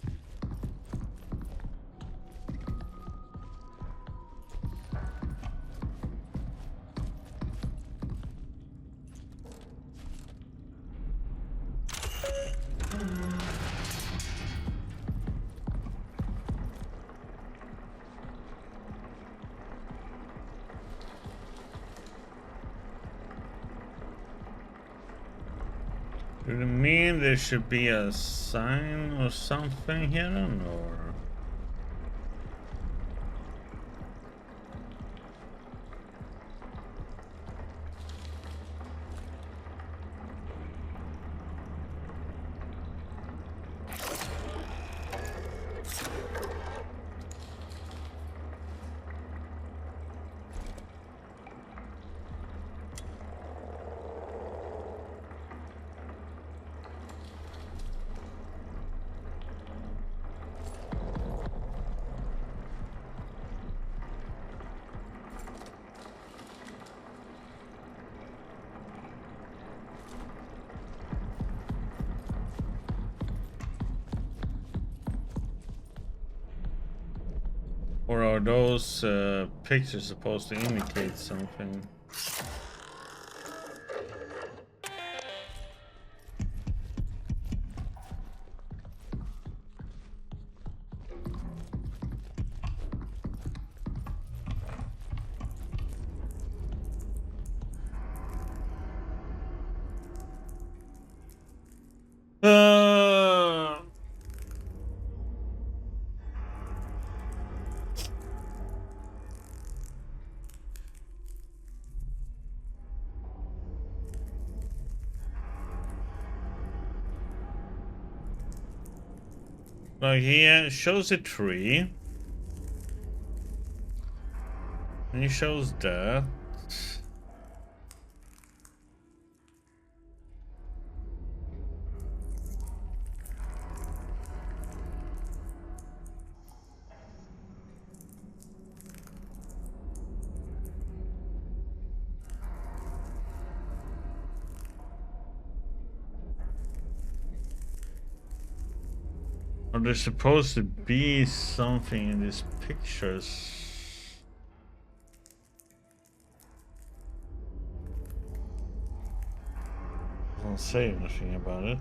B: do you mean there should be a sign or something here, or? Or are those pictures supposed to indicate something? Uh, like he shows a tree. And he shows that. Are there supposed to be something in these pictures? Doesn't say anything about it.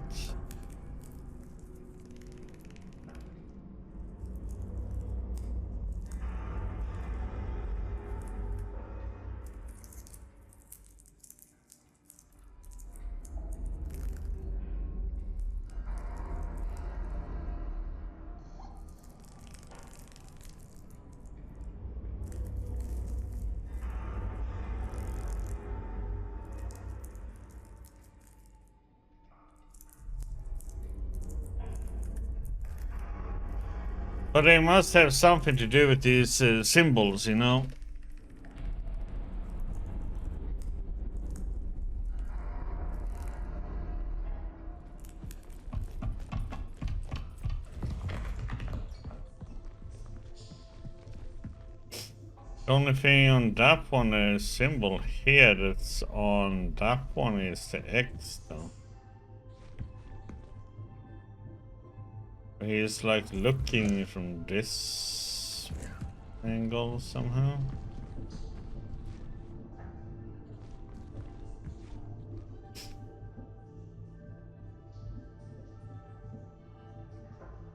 B: But they must have something to do with these symbols, you know? The only thing on that one, the symbol here that's on that one is the X, though. He's like looking from this angle somehow.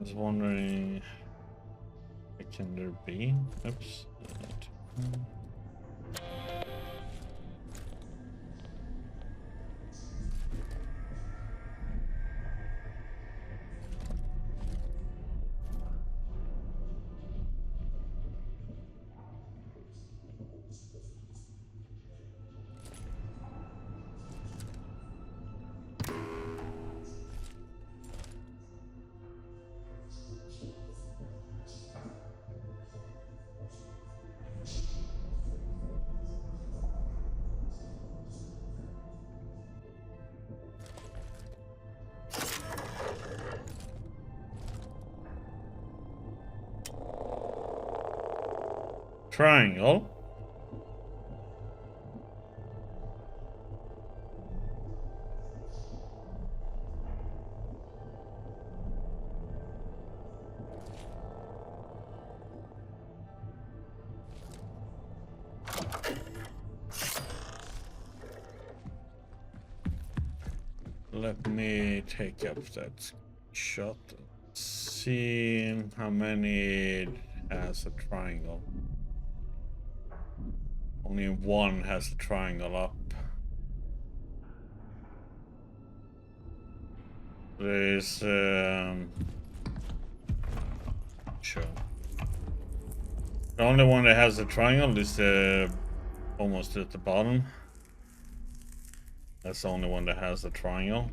B: I was wondering. can there be? Oops. Triangle. Let me take up that shot. See how many has a triangle. Only one has a triangle up. There's sure. The only one that has a triangle is almost at the bottom. That's the only one that has a triangle.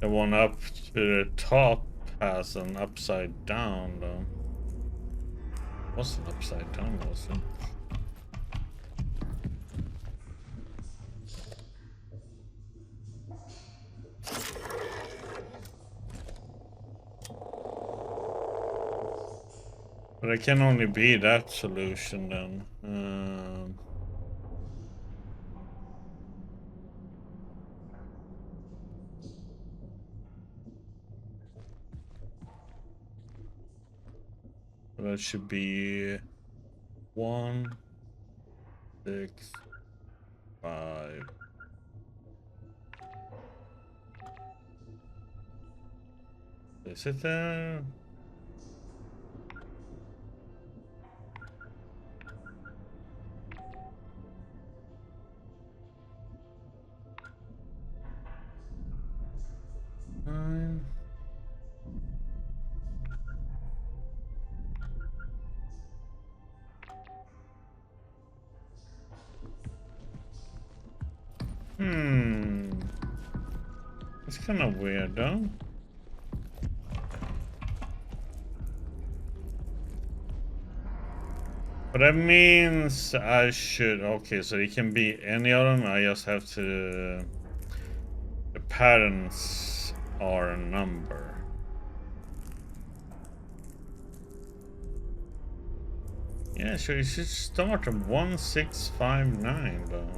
B: The one up to the top has an upside down though. What's an upside down, was it? But it can only be that solution then. That should be 1, 6, 5. Is it there? It's kind of weird though. But that means I should, okay, so it can be any of them. I just have to, the patterns are a number. Yeah, so you should start at 1659 though.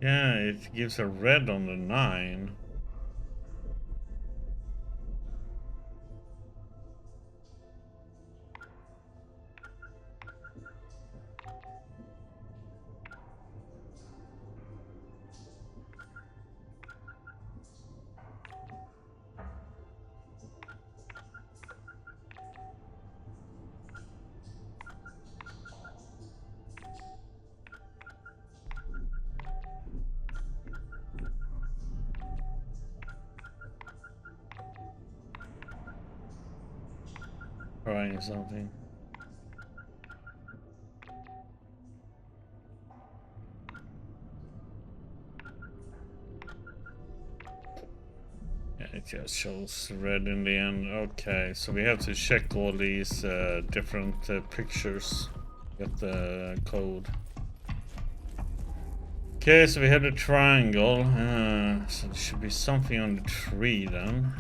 B: Yeah, it gives a red on the 9. Trying something. Yeah, it just shows red in the end. Okay, so we have to check all these different pictures. Get the code. Okay, so we have the triangle. So there should be something on the tree then.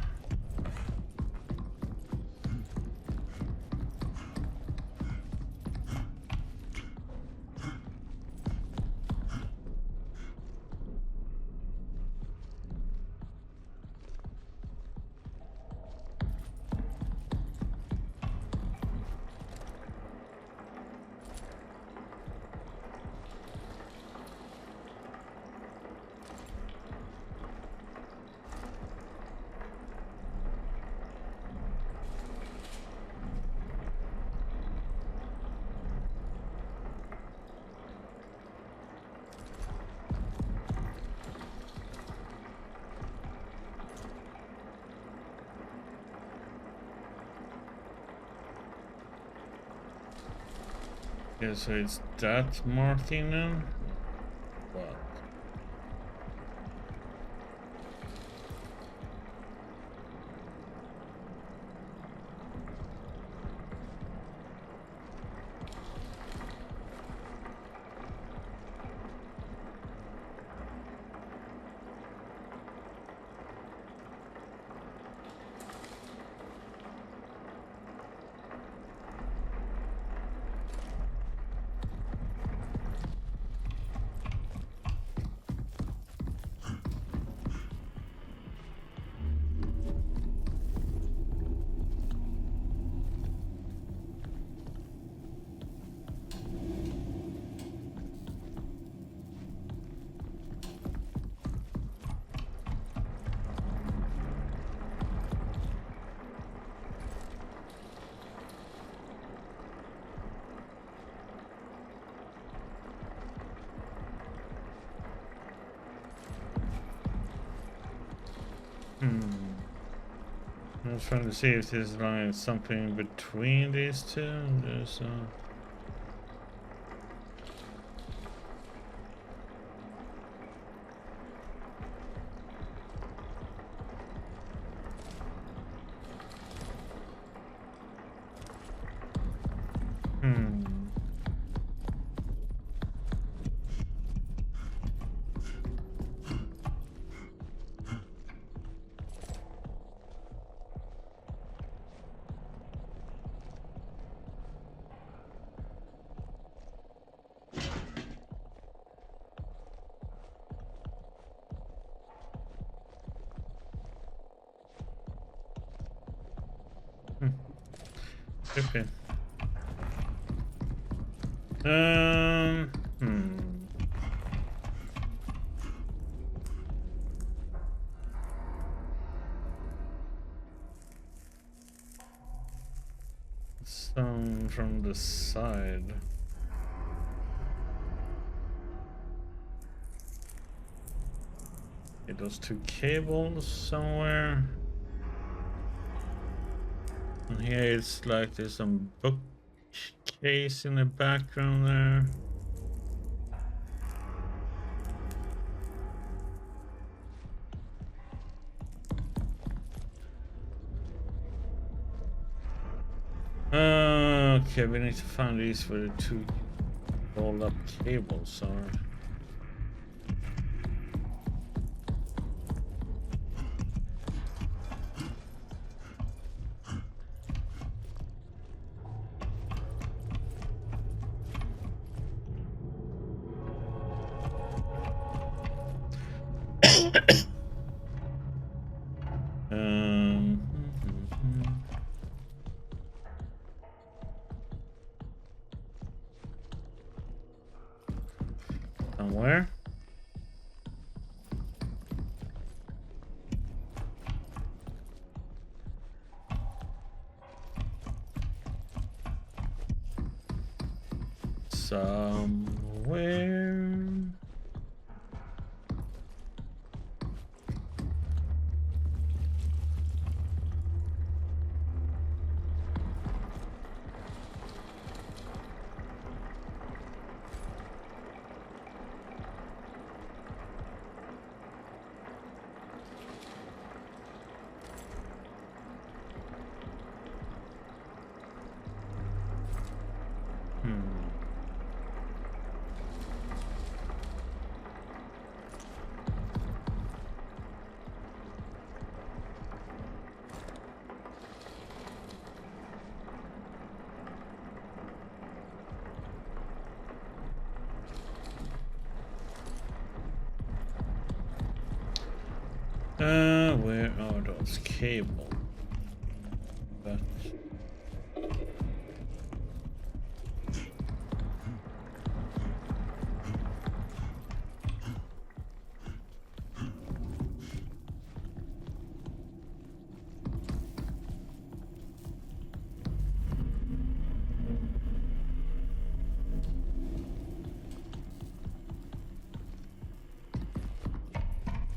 B: Yeah, so it's that marking then? What? I was trying to see if there's like something between these two. There's okay. Some from the side. Okay, those two cables somewhere. And here it's like there's some bookcase in the background there. Okay, we need to find these where the two rolled up cables are. Somewhere. Somewhere. Where are those cables? But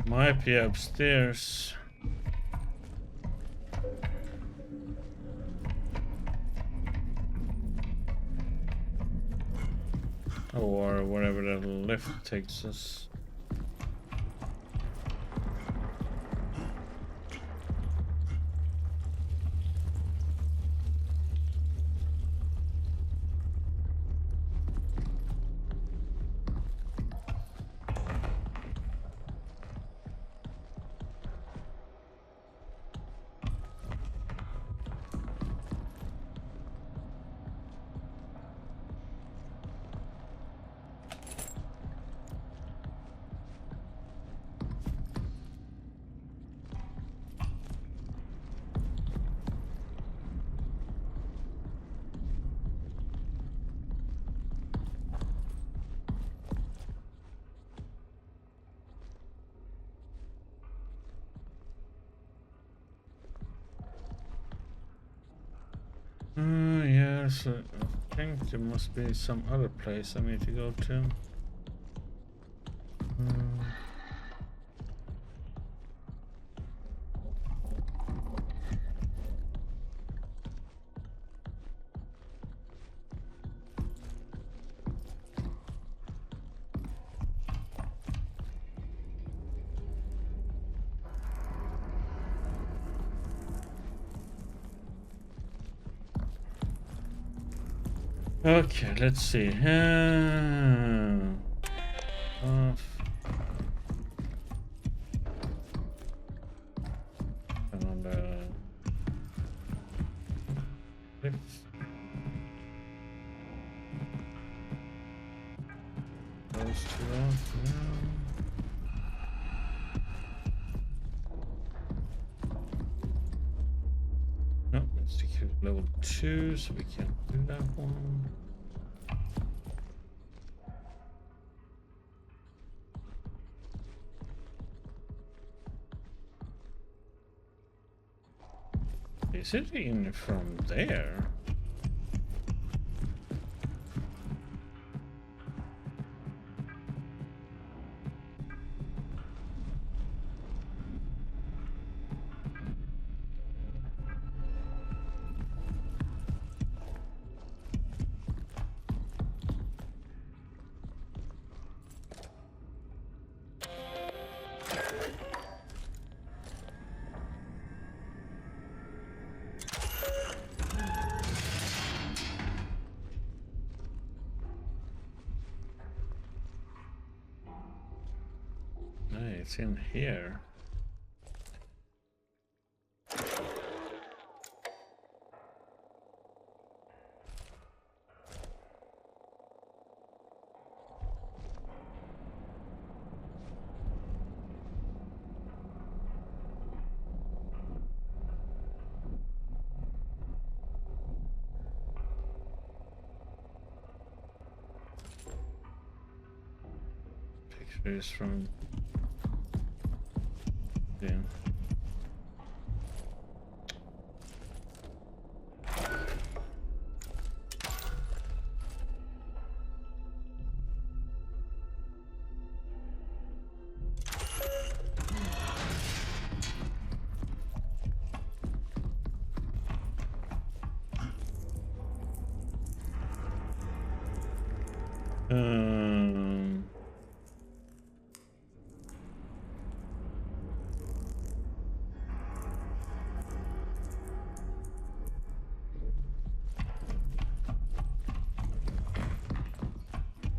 B: might be upstairs. where the lift takes us. Yeah, so I think there must be some other place I need to go to. Okay, let's see. Off. On the lift. Those two off now. No, it's security level 2, so we can't do that one. Is it in from there? It's in here. Pictures from yeah.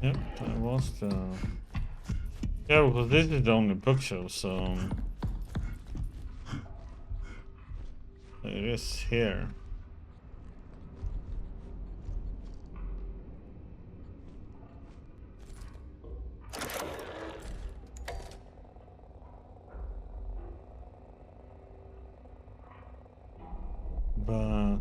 B: Yep, that was the... Yeah, because this is the only bookshelf, so... It is here. But...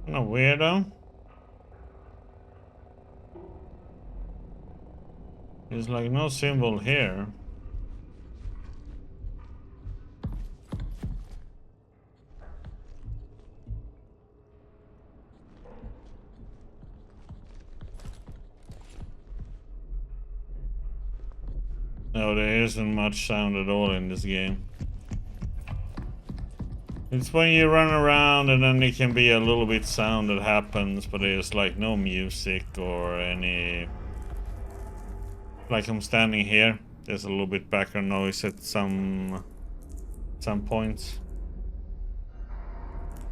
B: No weirdo. There's like no symbol here. No, there isn't much sound at all in this game. It's when you run around and then there can be a little bit sound that happens, but there's like no music or any... Like I'm standing here, there's a little bit background noise at some points.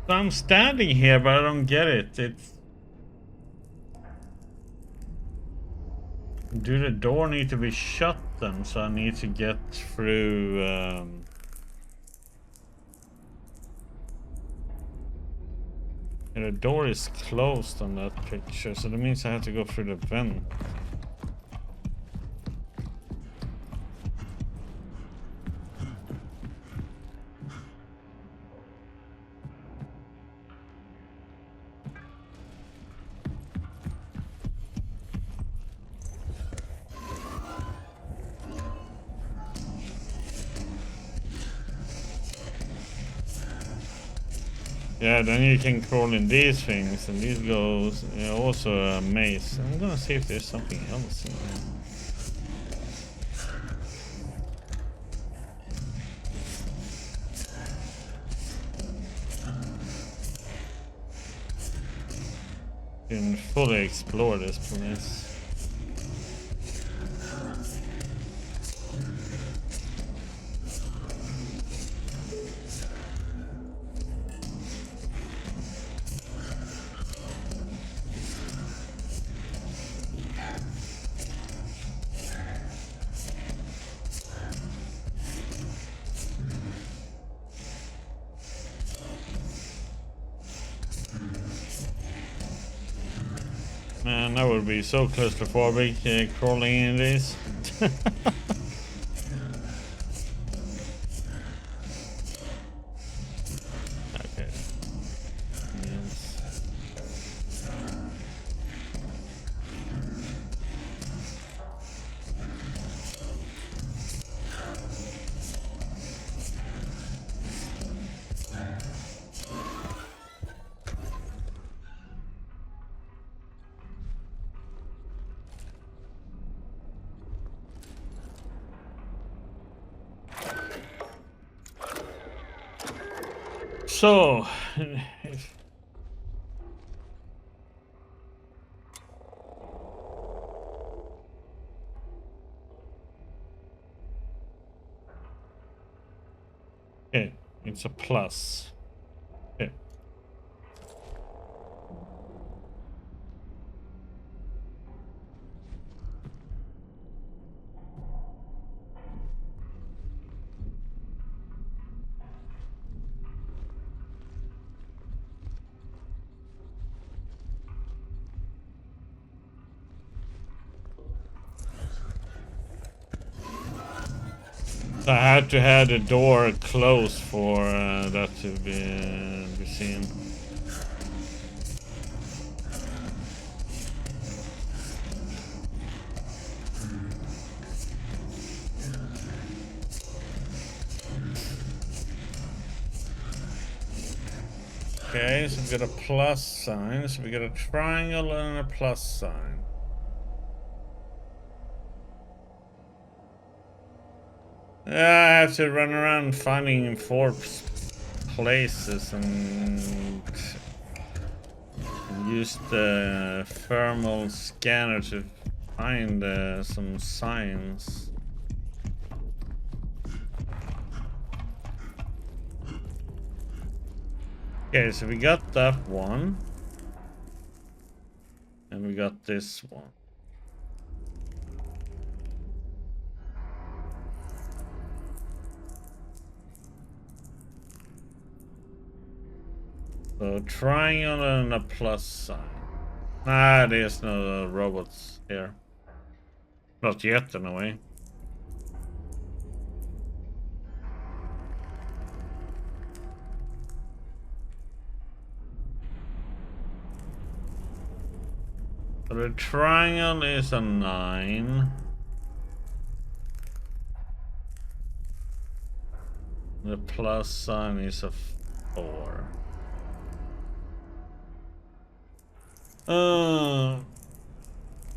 B: So I'm standing here, but I don't get it. It's... Do the door need to be shut then? So I need to get through... And the door is closed on that picture, so that means I have to go through the vent. Yeah, then you can crawl in these things, and these goes also a maze. I'm gonna see if there's something else in there. Didn't fully explore this place. Man, that would be so claustrophobic crawling in this. Okay. Yes. So, okay, it's a plus. Okay. I had to have the door closed for that to be seen. Okay, so we got a plus sign, so we got a triangle and a plus sign. I have to run around finding 4 places and use the thermal scanner to find some signs. Okay, so we got that one. And we got this one. So triangle and a plus sign. Ah, there's no robots here. Not yet, anyway. So the triangle is a 9. The plus sign is a 4.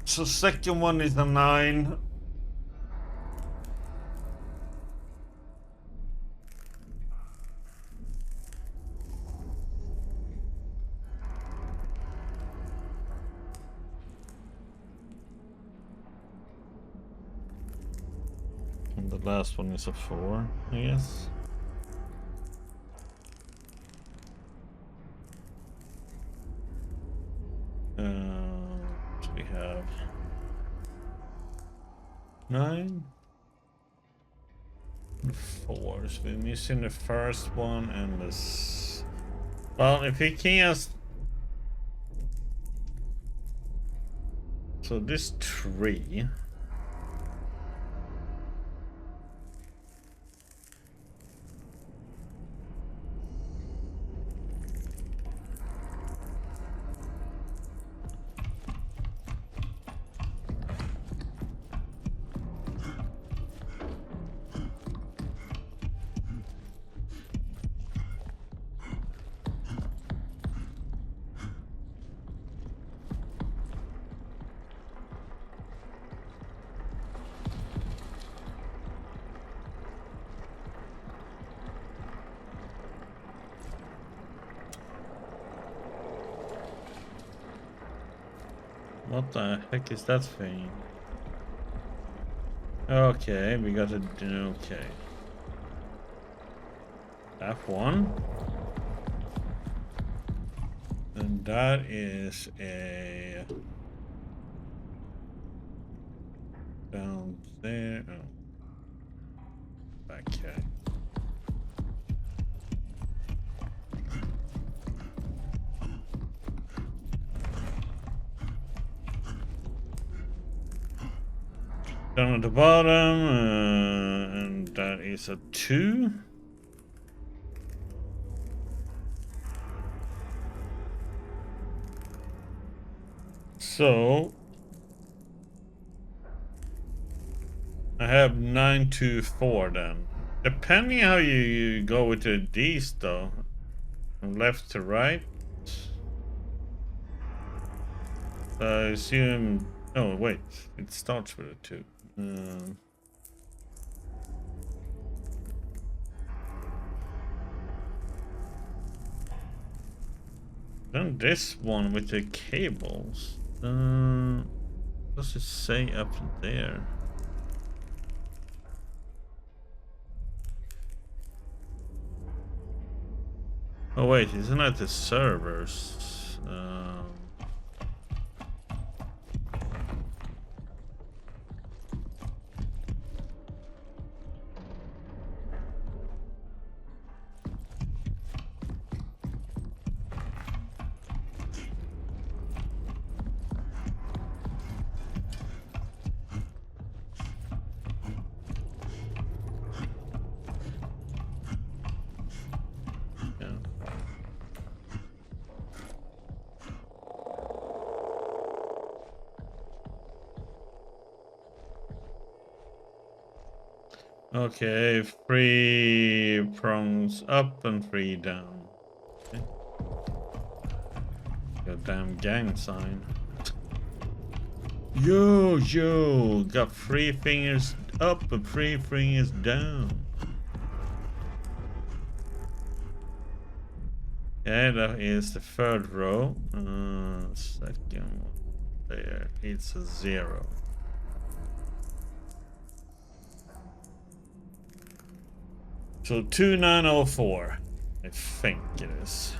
B: So second one is a 9. And the last one is a 4, I guess. So we have 9 and 4. So we're missing the first one and this. Well, if he can't. So this 3. What the heck is that thing? Okay, we got to do okay. F1. And that is a down there. Oh. Back here. Down at the bottom, and that is a 2. So I have 9, 2, 4 then. Depending how you go with these though, from left to right. I assume. Oh wait, it starts with a 2. Then this one with the cables. What does it say up there? Oh wait, isn't that the servers? Okay, 3 prongs up and 3 down. Okay. Goddamn gang sign. Yo, got 3 fingers up and 3 fingers down. Yeah, that is the 3rd row. Second one there, it's a 0. So 2904, I think it is.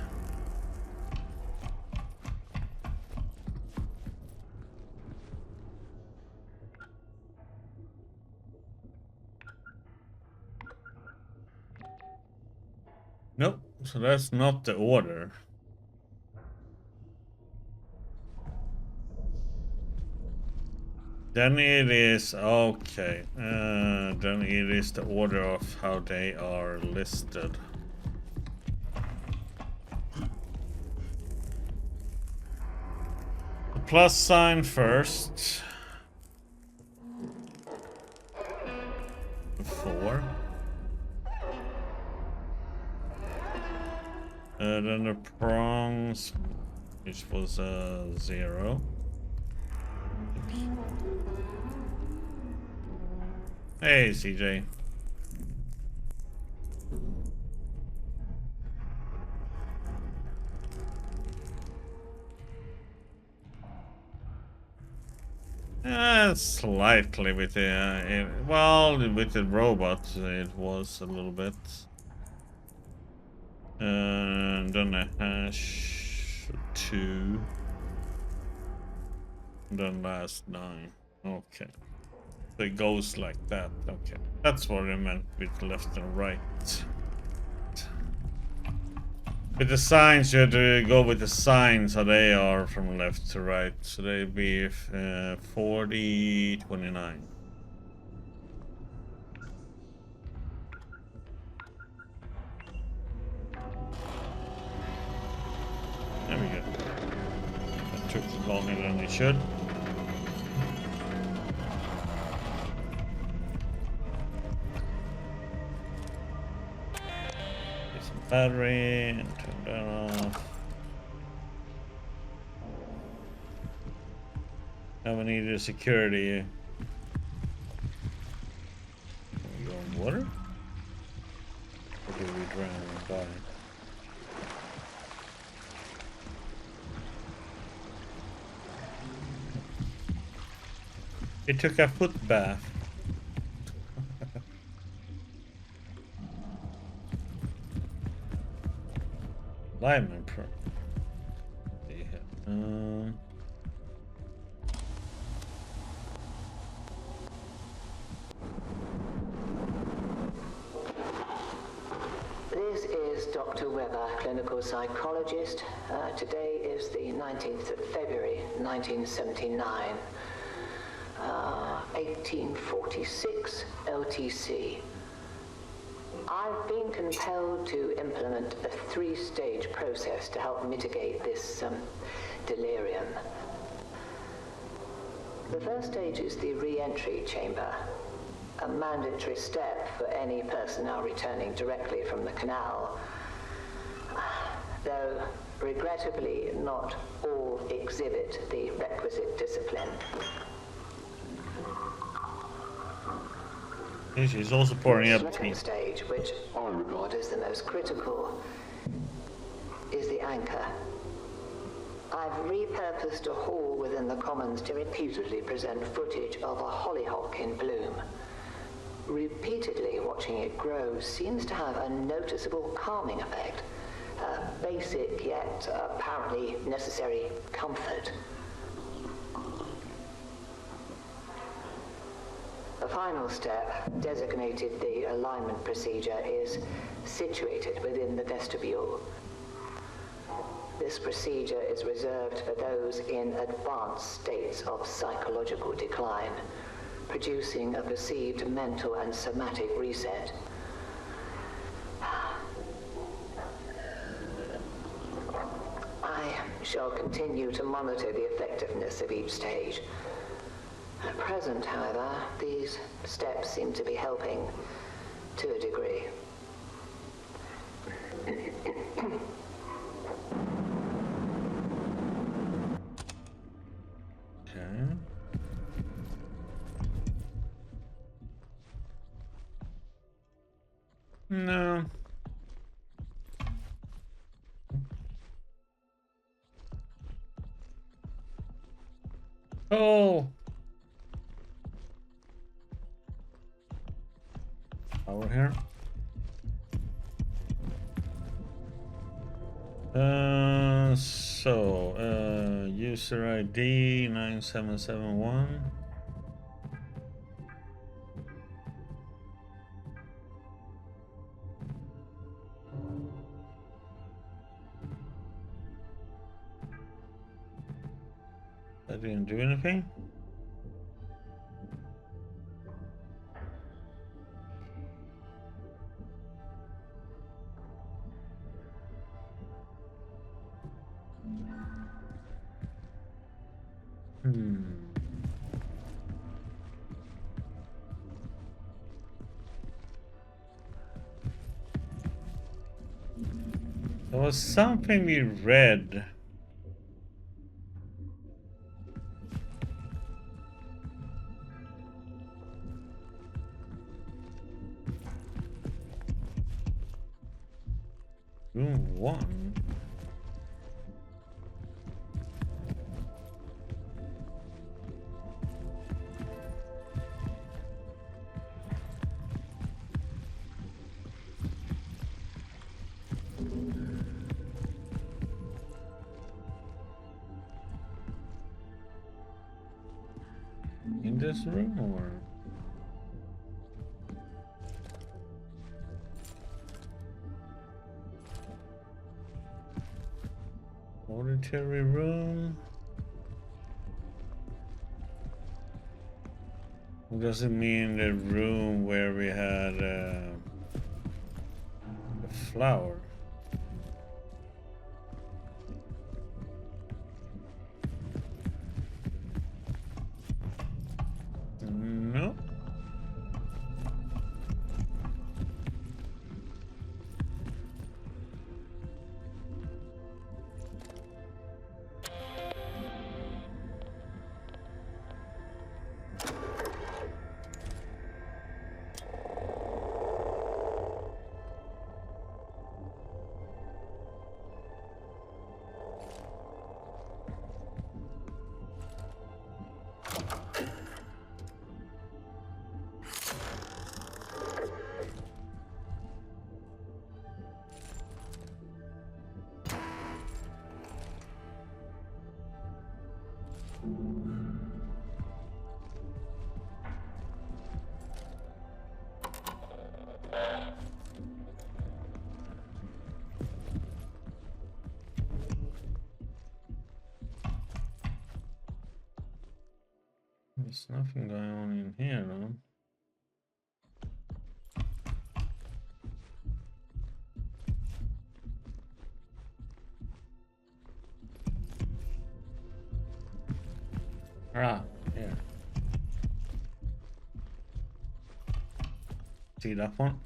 B: Nope, so that's not the order. Then it is, okay, then it is the order of how they are listed. The plus sign first. 4. Then the prongs, which was 0. Hey, CJ. Slightly with the well, with the robot it was a little bit. And then a hash 2. And then last 9. Okay. So it goes like that. Okay. That's what I meant with left and right. With the signs, you have to go with the signs how they are from left to right. So they'd be 40, 29. There we go. That took longer than it should. Get some battery and turn that off. Now we need a security. Can we go in water? Or do we drown and die? It took a foot bath. Lineman pro.
C: This is Dr. Weber, clinical psychologist. Today is the 19th of February, 1979. 1846 LTC. I've been compelled to implement a 3-stage process to help mitigate this delirium. The first stage is the re-entry chamber, a mandatory step for any personnel returning directly from the canal, though regrettably not all exhibit the requisite discipline.
B: She's also pouring up
C: tea. The second stage, which I regard as the most critical, is the anchor. I've repurposed a hall within the Commons to repeatedly present footage of a hollyhock in bloom. Repeatedly watching it grow seems to have a noticeable calming effect, a basic yet apparently necessary comfort. The final step, designated the alignment procedure, is situated within the vestibule. This procedure is reserved for those in advanced states of psychological decline, producing a perceived mental and somatic reset. I shall continue to monitor the effectiveness of each stage. At present, however, these steps seem to be helping to a degree.
B: Okay. No. Oh. Over here. User ID 9771. That didn't do anything. There was something we read. Room 1. In this room or? Auditory room. Does it mean the room where we had the flower? No. There's nothing going on in here, though. Ah, yeah. See that one?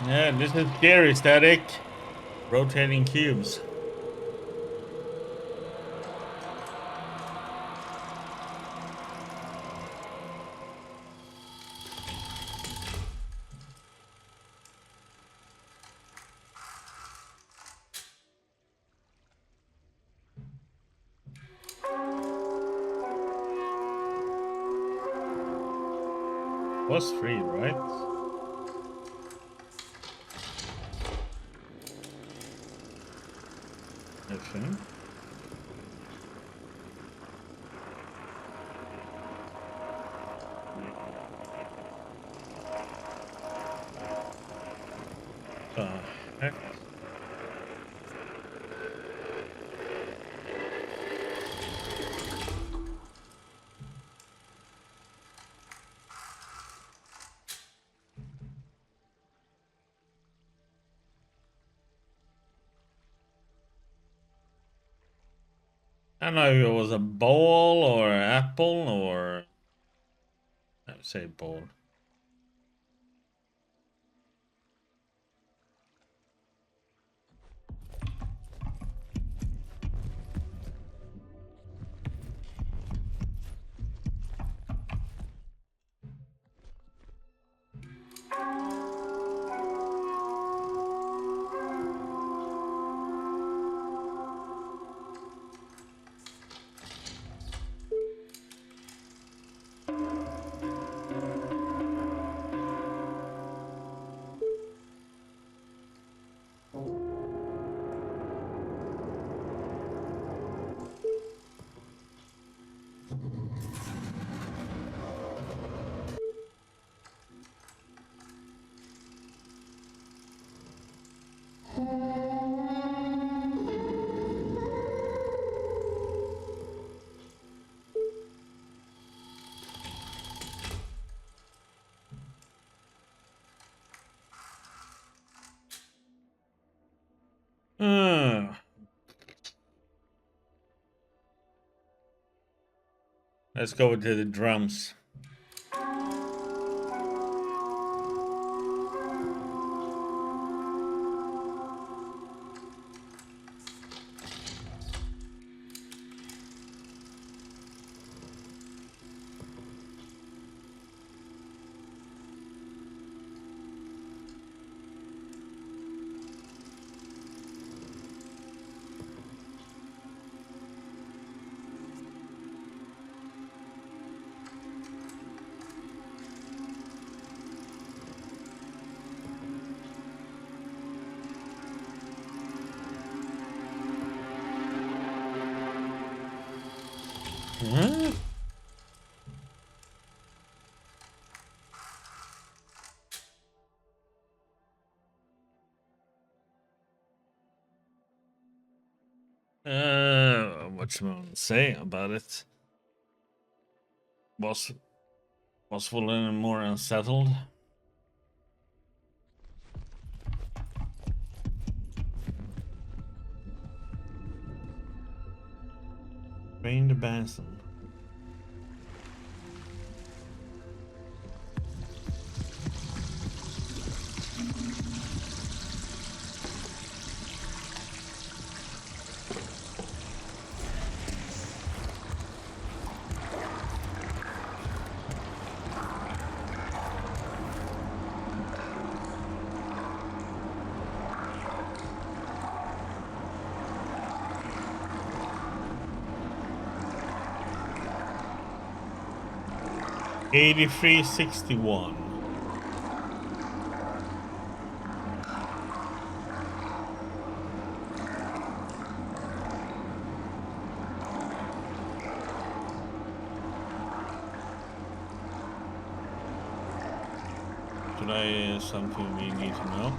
B: Yeah, this is scary, Static. Rotating cubes. Was free, right? I think. Heck? I don't know if it was a bowl or an apple or I would say bowl. Let's go with the drums. Huh? What you want to say about it? Was Fulham more unsettled? Rain the Basin. $83.61. Did I something we need to know?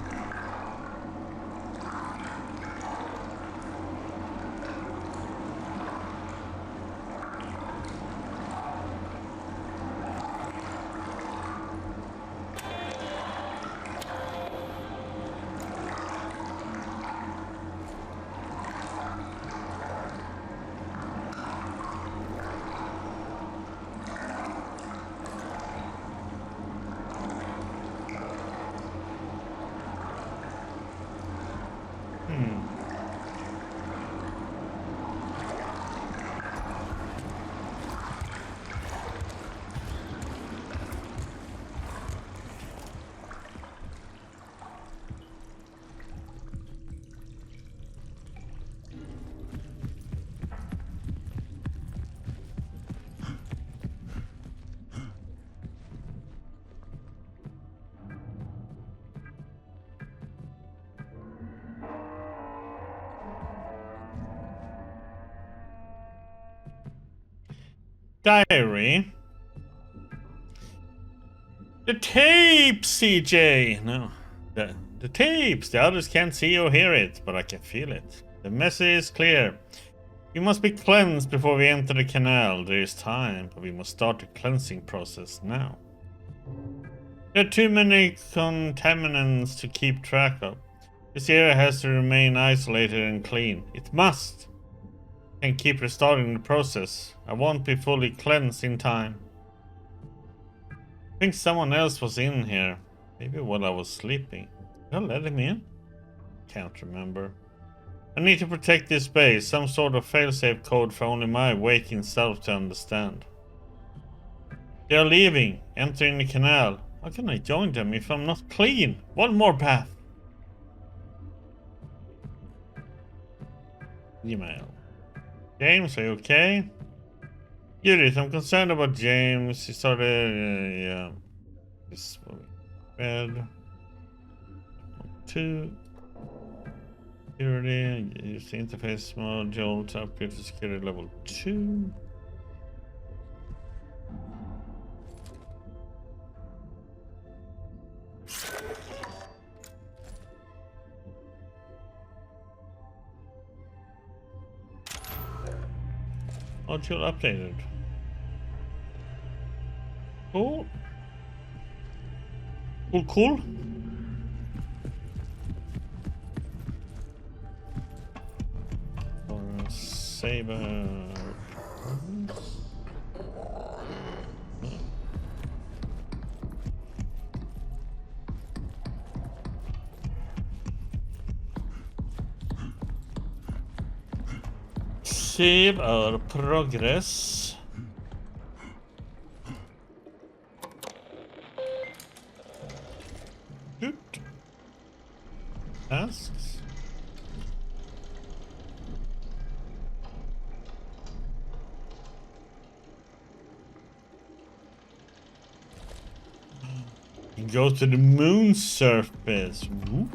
B: Diary. The tapes, CJ! No. The tapes! The others can't see or hear it, but I can feel it. The message is clear. We must be cleansed before we enter the canal. There is time, but we must start the cleansing process now. There are too many contaminants to keep track of. This area has to remain isolated and clean. It must! And keep restarting the process. I won't be fully cleansed in time. I think someone else was in here. Maybe while I was sleeping. Did I let him in? Can't remember. I need to protect this base. Some sort of failsafe code for only my waking self to understand. They are leaving. Entering the canal. How can I join them if I'm not clean? One more path. Email. James, are you okay? Judith, I'm concerned about James. He started, yeah. This bed. 2. Security. Use the interface module to upgrade to security level 2. Module updated. Cool. Cool. Saber. Save our progress. Good. Tasks. Go to the moon surface. Ooh.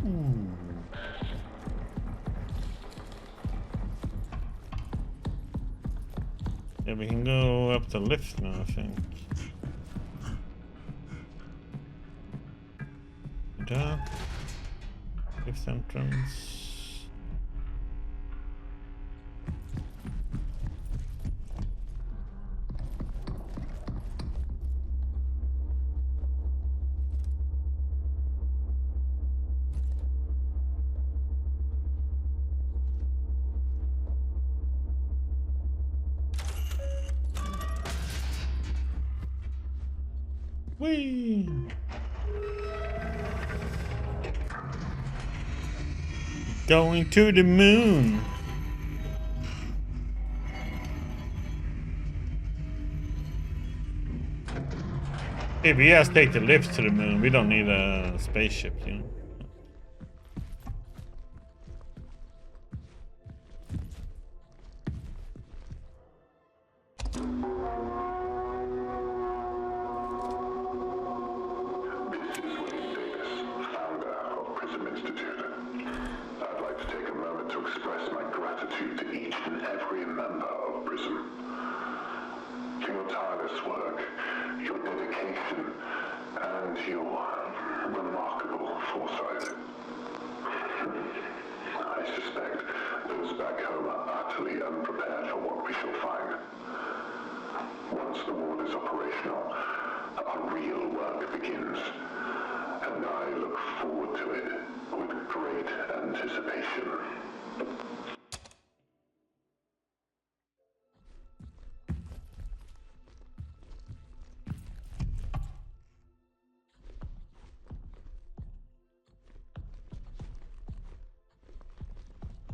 B: Yeah, we can go up the lift now, I think. That. Lift entrance. Whee! Going to the moon. If we just take the lift to the moon, we don't need a spaceship, you know.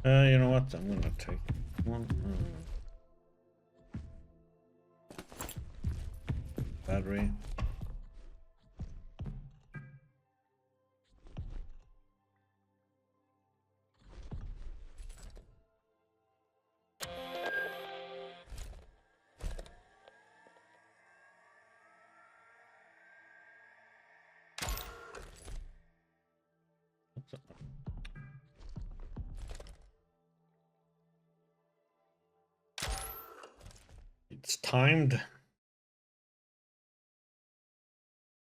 B: You know what? I'm gonna take one. Battery. It's timed.